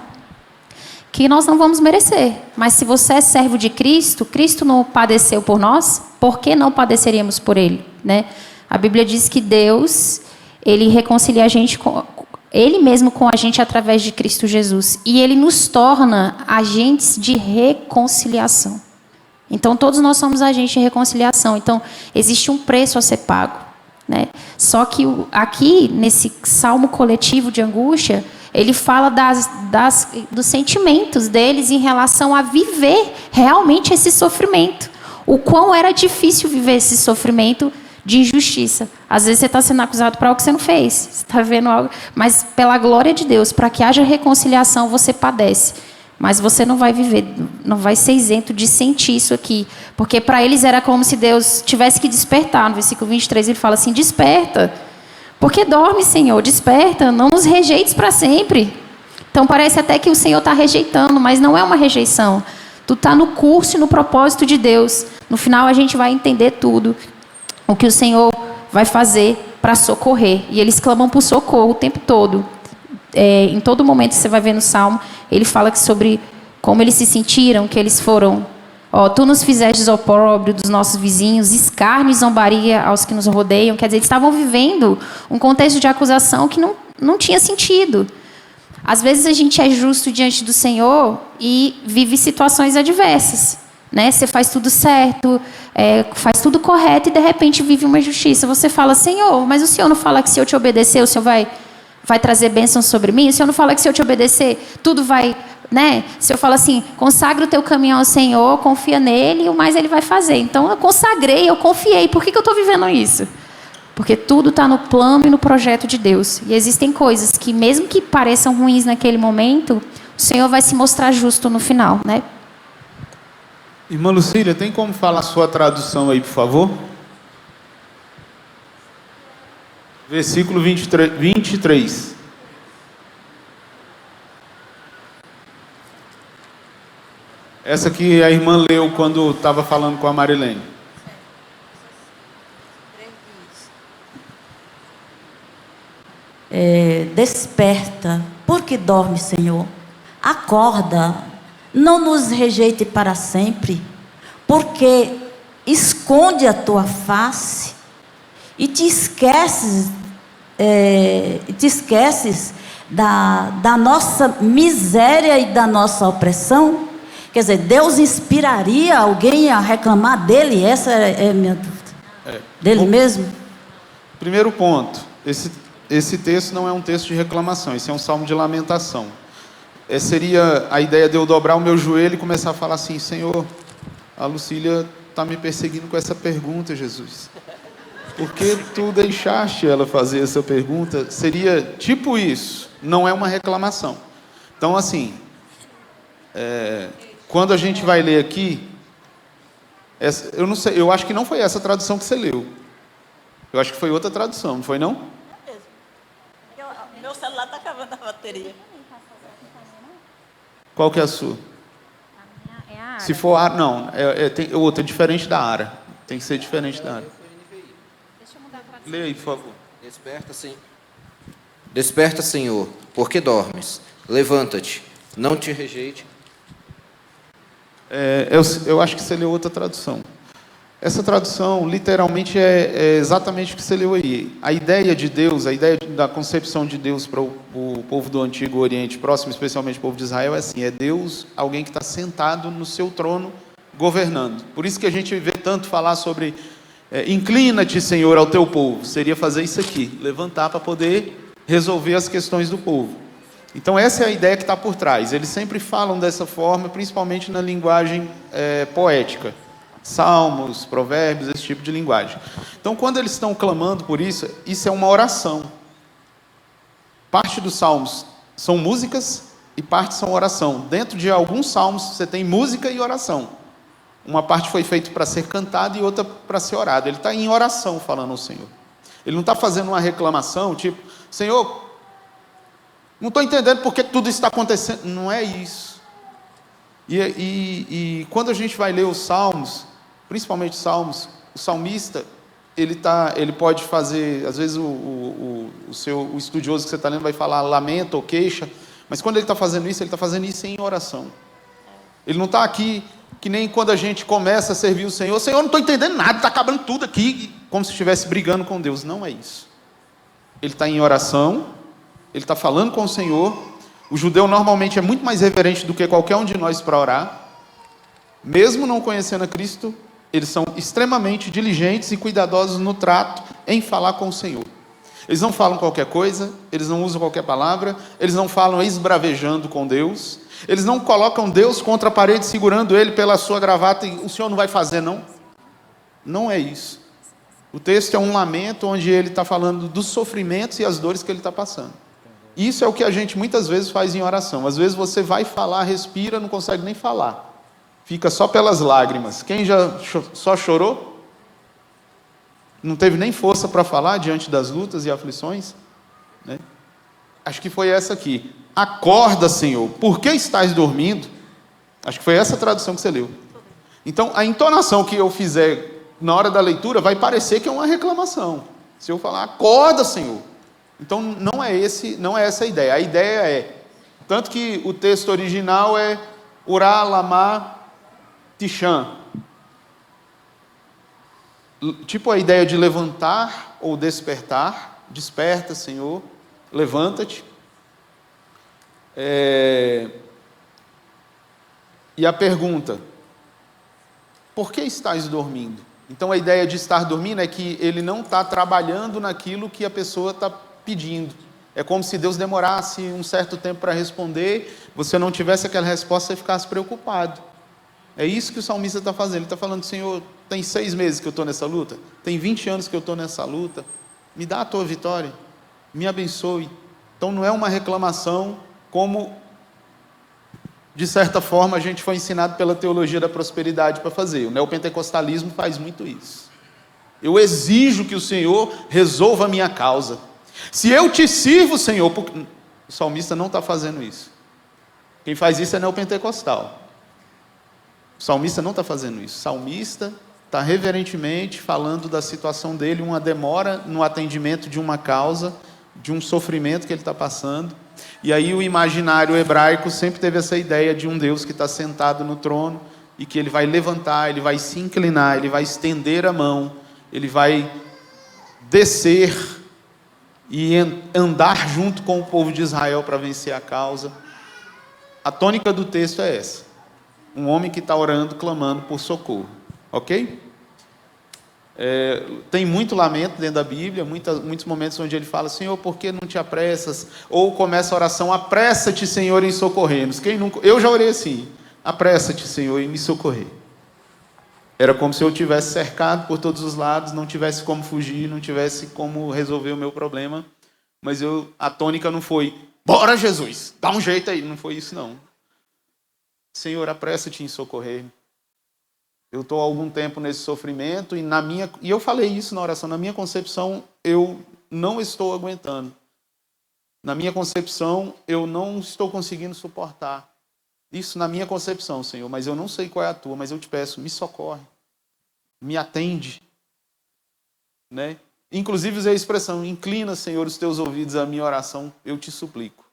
que nós não vamos merecer. Mas se você é servo de Cristo, Cristo não padeceu por nós, por que não padeceríamos por Ele? Né? A Bíblia diz que Deus, Ele reconcilia a gente com Ele mesmo com a gente através de Cristo Jesus. E Ele nos torna agentes de reconciliação. Então, todos nós somos agentes de reconciliação. Então, existe um preço a ser pago. Né? Só que aqui, nesse salmo coletivo de angústia, ele fala dos sentimentos deles em relação a viver realmente esse sofrimento. O quão era difícil viver esse sofrimento de injustiça. Às vezes você está sendo acusado por algo que você não fez. Você está vendo algo, mas pela glória de Deus, para que haja reconciliação, você padece. Mas você não vai viver, não vai ser isento de sentir isso aqui. Porque para eles era como se Deus tivesse que despertar. No versículo 23 ele fala assim: desperta. Porque dorme, Senhor, desperta, não nos rejeites para sempre. Então parece até que o Senhor está rejeitando, mas não é uma rejeição. Tu está no curso e no propósito de Deus. No final a gente vai entender tudo. O que o Senhor vai fazer para socorrer. E eles clamam por socorro o tempo todo. Em todo momento você vai ver no Salmo, ele fala sobre como eles se sentiram, que eles foram... tu nos fizestes opróbrio dos nossos vizinhos, escárnio e zombaria aos que nos rodeiam. Quer dizer, eles estavam vivendo um contexto de acusação que não tinha sentido. Às vezes a gente é justo diante do Senhor e vive situações adversas. Né? Você faz tudo certo, faz tudo correto e de repente vive uma injustiça. Você fala: Senhor, mas o Senhor não fala que se eu te obedecer, o Senhor vai trazer bênçãos sobre mim? O Senhor não fala que se eu te obedecer, tudo vai... Né? Se eu falo assim, consagra o teu caminho ao Senhor, confia nele, e o mais ele vai fazer. Então eu consagrei, eu confiei. Por que eu estou vivendo isso? Porque tudo está no plano e no projeto de Deus. E existem coisas que, mesmo que pareçam ruins naquele momento, o Senhor vai se mostrar justo no final. Né? Irmã Lucília, tem como falar a sua tradução aí, por favor? Versículo 23. Essa que a irmã leu quando estava falando com a Marilene. Desperta, porque dorme, Senhor. Acorda, não nos rejeite para sempre, porque esconde a tua face e te esqueces da nossa miséria e da nossa opressão. Quer dizer, Deus inspiraria alguém a reclamar dele? Essa é a minha dúvida. Dele mesmo? Primeiro ponto, esse texto não é um texto de reclamação, esse é um salmo de lamentação. Seria a ideia de eu dobrar o meu joelho e começar a falar assim: Senhor, a Lucília está me perseguindo com essa pergunta, Jesus. Por que tu deixaste ela fazer essa pergunta? Seria tipo isso, não é uma reclamação. Então, assim, quando a gente vai ler aqui, eu não sei, eu acho que não foi essa tradução que você leu. Eu acho que foi outra tradução, não foi não? está acabando a bateria. Qual que é a sua? É a Ara. Se for Ara, não. O outro é diferente da Ara. Tem que ser diferente da Ara. Deixa eu mudar para Lê aí, por favor. Desperta, Senhor, porque dormes. Levanta-te, não te rejeite. Eu acho que você leu outra tradução. Essa tradução, literalmente, é exatamente o que você leu aí. A ideia de Deus, a ideia da concepção de Deus para o povo do Antigo Oriente Próximo, especialmente o povo de Israel, é assim, é Deus, alguém que está sentado no seu trono, governando. Por isso que a gente vê tanto falar sobre inclina-te, Senhor, ao teu povo. Seria fazer isso aqui, levantar para poder resolver as questões do povo. Então, essa é a ideia que está por trás. Eles sempre falam dessa forma, principalmente na linguagem poética. Salmos, provérbios, esse tipo de linguagem. Então, quando eles estão clamando por isso, isso é uma oração. Parte dos salmos são músicas e parte são oração. Dentro de alguns salmos você tem música e oração. Uma parte foi feita para ser cantada e outra para ser orada. Ele está em oração falando ao Senhor. Ele não está fazendo uma reclamação, tipo, Senhor, não estou entendendo por que tudo isso está acontecendo. Não é isso. E quando a gente vai ler os salmos, principalmente os salmos, o salmista, ele pode fazer, às vezes o estudioso que você está lendo vai falar lamento ou queixa, mas quando ele está fazendo isso em oração. Ele não está aqui, que nem quando a gente começa a servir o Senhor, Senhor, não estou entendendo nada, está acabando tudo aqui, como se estivesse brigando com Deus. Não é isso. Ele está em oração, ele está falando com o Senhor. O judeu normalmente é muito mais reverente do que qualquer um de nós para orar. Mesmo não conhecendo a Cristo, eles são extremamente diligentes e cuidadosos no trato em falar com o Senhor. Eles não falam qualquer coisa, eles não usam qualquer palavra, eles não falam esbravejando com Deus, eles não colocam Deus contra a parede segurando ele pela sua gravata e o Senhor não vai fazer, não. Não é isso. O texto é um lamento onde ele está falando dos sofrimentos e as dores que ele está passando. Isso é o que a gente muitas vezes faz em oração. Às vezes você vai falar, respira, não consegue nem falar. Fica só pelas lágrimas. Quem já só chorou? Não teve nem força para falar diante das lutas e aflições? Né? Acho que foi essa aqui. Acorda, Senhor, por que estás dormindo? Acho que foi essa a tradução que você leu. Então, a entonação que eu fizer na hora da leitura vai parecer que é uma reclamação. Se eu falar, acorda, Senhor. Então, não é essa a ideia. A ideia é, tanto que o texto original é Urá, Lamá, Tishã. Tipo a ideia de levantar ou despertar. Desperta, Senhor, levanta-te. E a pergunta, por que estás dormindo? Então a ideia de estar dormindo é que ele não está trabalhando naquilo que a pessoa está pedindo. É como se Deus demorasse um certo tempo para responder, você não tivesse aquela resposta e ficasse preocupado. É isso que o salmista está fazendo. Ele está falando, Senhor, tem 6 meses que eu estou nessa luta, tem 20 anos que eu estou nessa luta, me dá a tua vitória, me abençoe. Então não é uma reclamação como, de certa forma, a gente foi ensinado pela teologia da prosperidade para fazer. O neopentecostalismo faz muito isso. Eu exijo que o Senhor resolva a minha causa. Se eu te sirvo, Senhor, porque... o salmista não está fazendo isso. Quem faz isso é neopentecostal. O salmista não está fazendo isso. O salmista está reverentemente falando da situação dele, uma demora no atendimento de uma causa, de um sofrimento que ele está passando. E aí o imaginário hebraico sempre teve essa ideia de um Deus que está sentado no trono e que ele vai levantar, ele vai se inclinar, ele vai estender a mão, ele vai descer e andar junto com o povo de Israel para vencer a causa. A tônica do texto é essa. Um homem que está orando, clamando por socorro. Ok? Tem muito lamento dentro da Bíblia, muitos momentos onde ele fala, Senhor, por que não te apressas? Ou começa a oração, apressa-te, Senhor, em socorrer-nos. Quem nunca... Eu já orei assim, apressa-te, Senhor, em me socorrer. Era como se eu tivesse cercado por todos os lados, não tivesse como fugir, não tivesse como resolver o meu problema, mas a tônica não foi, bora Jesus, dá um jeito aí, não foi isso não. Senhor, apressa-te em socorrer. Eu estou há algum tempo nesse sofrimento e eu falei isso na oração, na minha concepção, eu não estou aguentando. na minha concepção, eu não estou conseguindo suportar. Isso na minha concepção, Senhor, mas eu não sei qual é a tua, mas eu te peço, me socorre, me atende, né? Inclusive usei a expressão, inclina, Senhor, os teus ouvidos à minha oração, eu te suplico.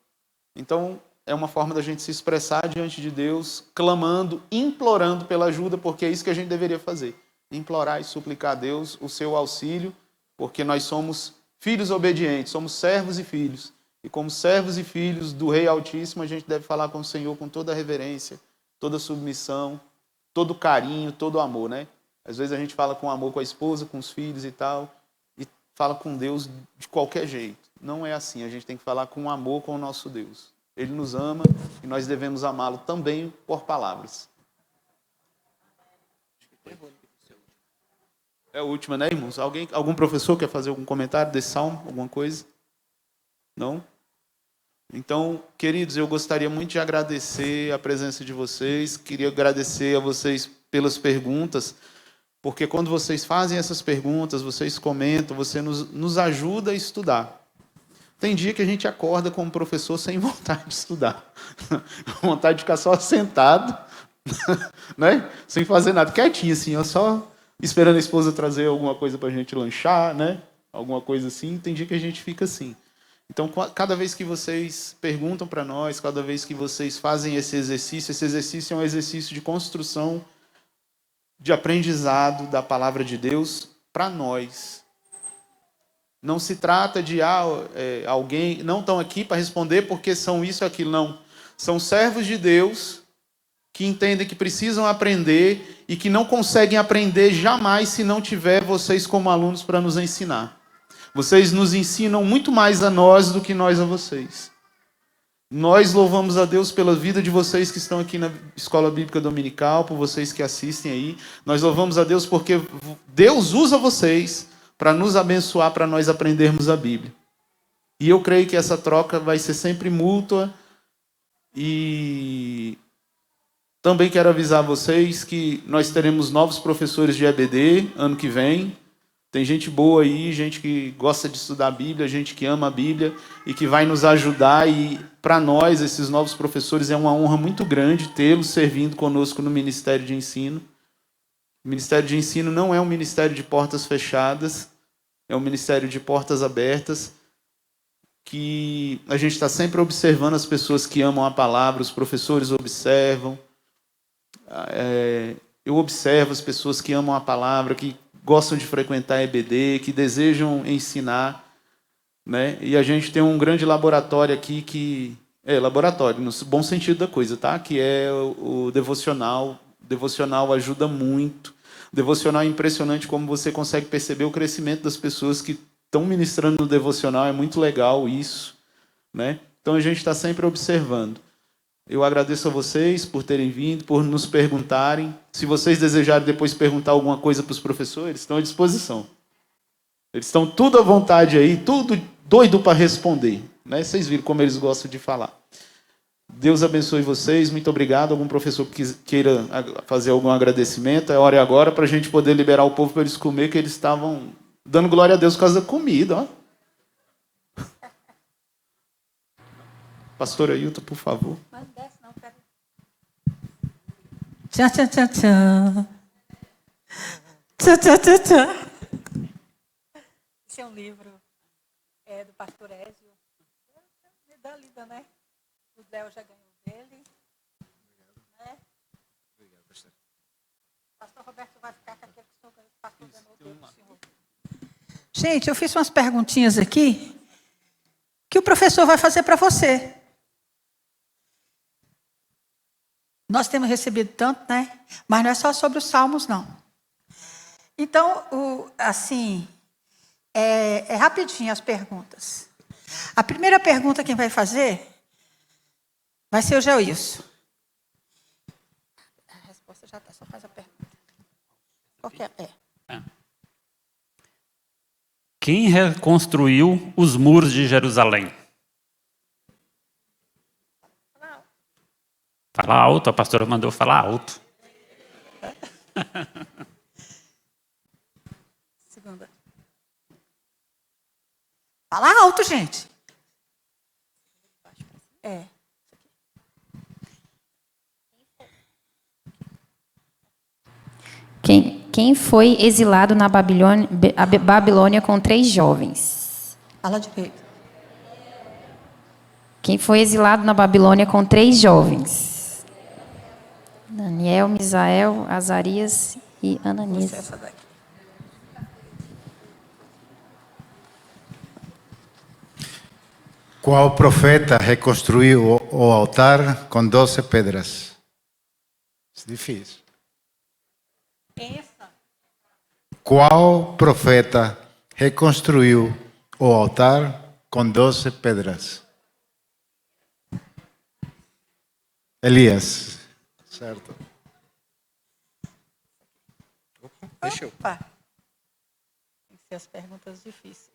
Então, é uma forma da gente se expressar diante de Deus, clamando, implorando pela ajuda, porque é isso que a gente deveria fazer. Implorar e suplicar a Deus o seu auxílio, porque nós somos filhos obedientes, somos servos e filhos. E como servos e filhos do Rei Altíssimo, a gente deve falar com o Senhor com toda a reverência, toda a submissão, todo o carinho, todo o amor, né? Às vezes a gente fala com amor com a esposa, com os filhos e tal, e fala com Deus de qualquer jeito. Não é assim, a gente tem que falar com amor com o nosso Deus. Ele nos ama e nós devemos amá-lo também por palavras. É a última, né, irmãos? Algum professor quer fazer algum comentário desse salmo? Alguma coisa? Não? Então, queridos, eu gostaria muito de agradecer a presença de vocês. Queria agradecer a vocês pelas perguntas, porque quando vocês fazem essas perguntas, vocês comentam, você nos ajuda a estudar. Tem dia que a gente acorda como professor sem vontade de estudar. Vontade de ficar só sentado, né? Sem fazer nada, quietinho assim, ó, só esperando a esposa trazer alguma coisa para a gente lanchar, né? Alguma coisa assim. Tem dia que a gente fica assim. Então, cada vez que vocês perguntam para nós, cada vez que vocês fazem esse exercício é um exercício de construção, de aprendizado da palavra de Deus para nós. Não se trata de alguém, não estão aqui para responder porque são isso ou aquilo, não. São servos de Deus que entendem que precisam aprender e que não conseguem aprender jamais se não tiver vocês como alunos para nos ensinar. Vocês nos ensinam muito mais a nós do que nós a vocês. Nós louvamos a Deus pela vida de vocês que estão aqui na Escola Bíblica Dominical, por vocês que assistem aí. Nós louvamos a Deus porque Deus usa vocês para nos abençoar, para nós aprendermos a Bíblia. E eu creio que essa troca vai ser sempre mútua. E também quero avisar vocês que nós teremos novos professores de EBD ano que vem. Tem gente boa aí, gente que gosta de estudar a Bíblia, gente que ama a Bíblia e que vai nos ajudar. E para nós, esses novos professores, é uma honra muito grande tê-los servindo conosco no Ministério de Ensino. O Ministério de Ensino não é um ministério de portas fechadas, é um ministério de portas abertas, que a gente está sempre observando as pessoas que amam a palavra, os professores observam. Eu observo as pessoas que amam a palavra, que gostam de frequentar EBD, que desejam ensinar, né? E a gente tem um grande laboratório aqui que é laboratório no bom sentido da coisa, tá? Que é o devocional. O devocional ajuda muito. O devocional é impressionante como você consegue perceber o crescimento das pessoas que estão ministrando no devocional. É muito legal isso, né? Então a gente está sempre observando. Eu agradeço a vocês por terem vindo, por nos perguntarem. Se vocês desejarem depois perguntar alguma coisa para os professores, estão à disposição. Eles estão tudo à vontade aí, tudo doido para responder, né? Vocês viram como eles gostam de falar. Deus abençoe vocês, muito obrigado. Algum professor que queira fazer algum agradecimento, é hora e agora para a gente poder liberar o povo para eles comer, que eles estavam dando glória a Deus por causa da comida, ó. Pastora Ailton, por favor. Tchan, tchan, tchan, tchan. Tchan, tchan, tchan, tchan. Esse é um livro do pastor Ézio. Me dá lida, né? O Léo já ganhou dele. Né? Obrigado, pastor. Pastor Roberto vai ficar com aquele que o senhor ganhou. Pastor ganhou dele, senhor. Gente, eu fiz umas perguntinhas aqui que o professor vai fazer para você. Nós temos recebido tanto, né? Mas não é só sobre os salmos, não. Então, é rapidinho as perguntas. A primeira pergunta quem vai fazer vai ser o Geilson. A resposta já está, só faz a pergunta. Qualquer. Quem reconstruiu os muros de Jerusalém? Fala alto, a pastora mandou falar alto. Segunda. Fala alto, gente. É. Quem foi exilado na Babilônia com 3 jovens? Fala direito. Quem foi exilado na Babilônia com 3 jovens? Daniel, Misael, Azarias e Ananias. Essa daqui. Qual profeta reconstruiu o altar com 12 pedras? É difícil. Essa. Qual profeta reconstruiu o altar com 12 pedras? Elias. Certo. Deixa eu. Opa. Tem que ser as perguntas difíceis.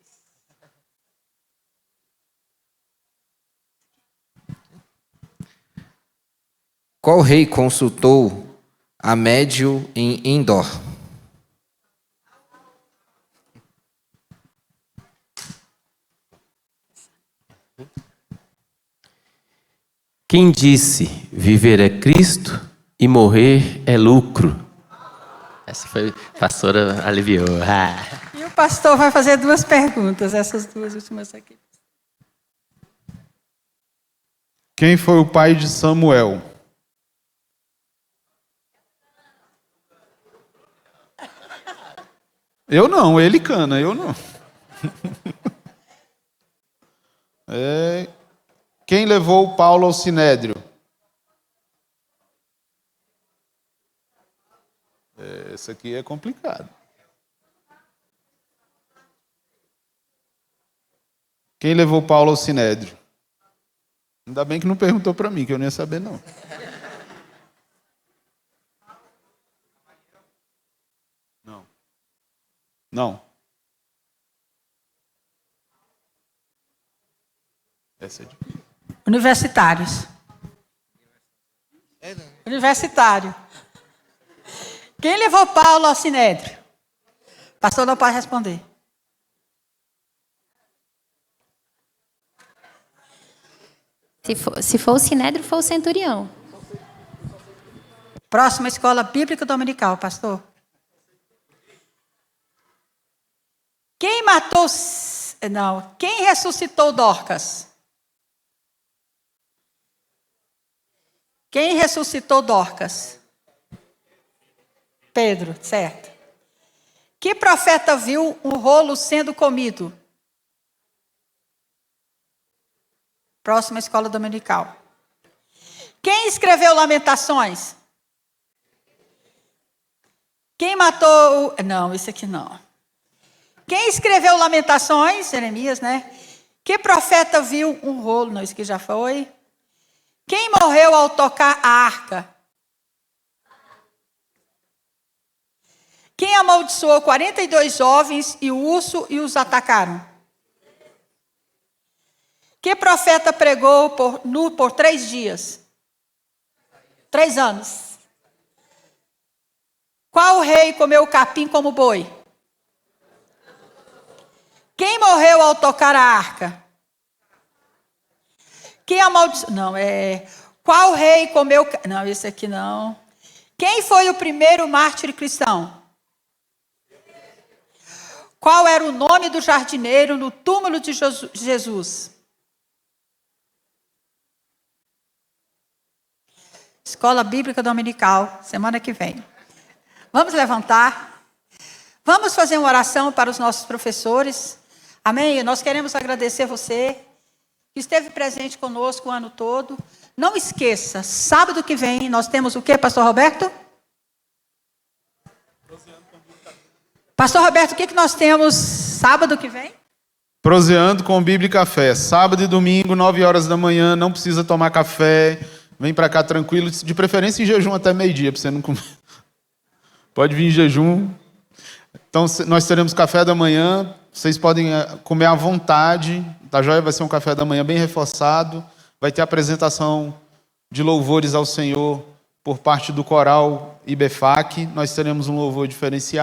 Qual rei consultou a Médio em Endor? Quem disse viver é Cristo e morrer é lucro? Essa foi, a pastora aliviou. E o pastor vai fazer 2 perguntas, essas 2 últimas aqui. Quem foi o pai de Samuel? Eu não, ele cana, eu não. Quem levou Paulo ao Sinédrio? Esse aqui é complicado. Quem levou Paulo ao Sinédrio? Ainda bem que não perguntou para mim, que eu não ia saber, não. Não. Essa é difícil. Universitários. Universitário. Quem levou Paulo ao Sinédrio? O pastor não pode responder. Se for o Sinédrio, foi o centurião. Próxima escola bíblica dominical, pastor. Quem matou... Não. Quem ressuscitou Dorcas? Quem ressuscitou Dorcas? Pedro, certo. Que profeta viu um rolo sendo comido? Próxima escola dominical. Quem escreveu Lamentações? Quem matou... Não, isso aqui não. Quem escreveu Lamentações? Jeremias, né? Que profeta viu um rolo? Não, isso aqui já foi. Quem morreu ao tocar a arca? Quem amaldiçoou 42 jovens e o urso e os atacaram? Que profeta pregou nu por 3 dias? 3 anos. Qual rei comeu capim como boi? Quem morreu ao tocar a arca? Quem amaldiçoou? Não, Qual rei comeu... Não, esse aqui não. Quem foi o primeiro mártir cristão? Qual era o nome do jardineiro no túmulo de Jesus? Escola Bíblica Dominical, semana que vem. Vamos levantar. Vamos fazer uma oração para os nossos professores. Amém? Nós queremos agradecer você que esteve presente conosco o ano todo. Não esqueça, sábado que vem nós temos o quê, pastor Roberto? Pastor Roberto, o que nós temos sábado que vem? Proseando com Bíblia e Café. Sábado e domingo, 9 horas da manhã, não precisa tomar café. Vem para cá tranquilo, de preferência em jejum até meio-dia, para você não comer. Pode vir em jejum. Então, nós teremos café da manhã, vocês podem comer à vontade, tá joia? Vai ser um café da manhã bem reforçado, vai ter apresentação de louvores ao Senhor por parte do coral IBEFAC, nós teremos um louvor diferenciado.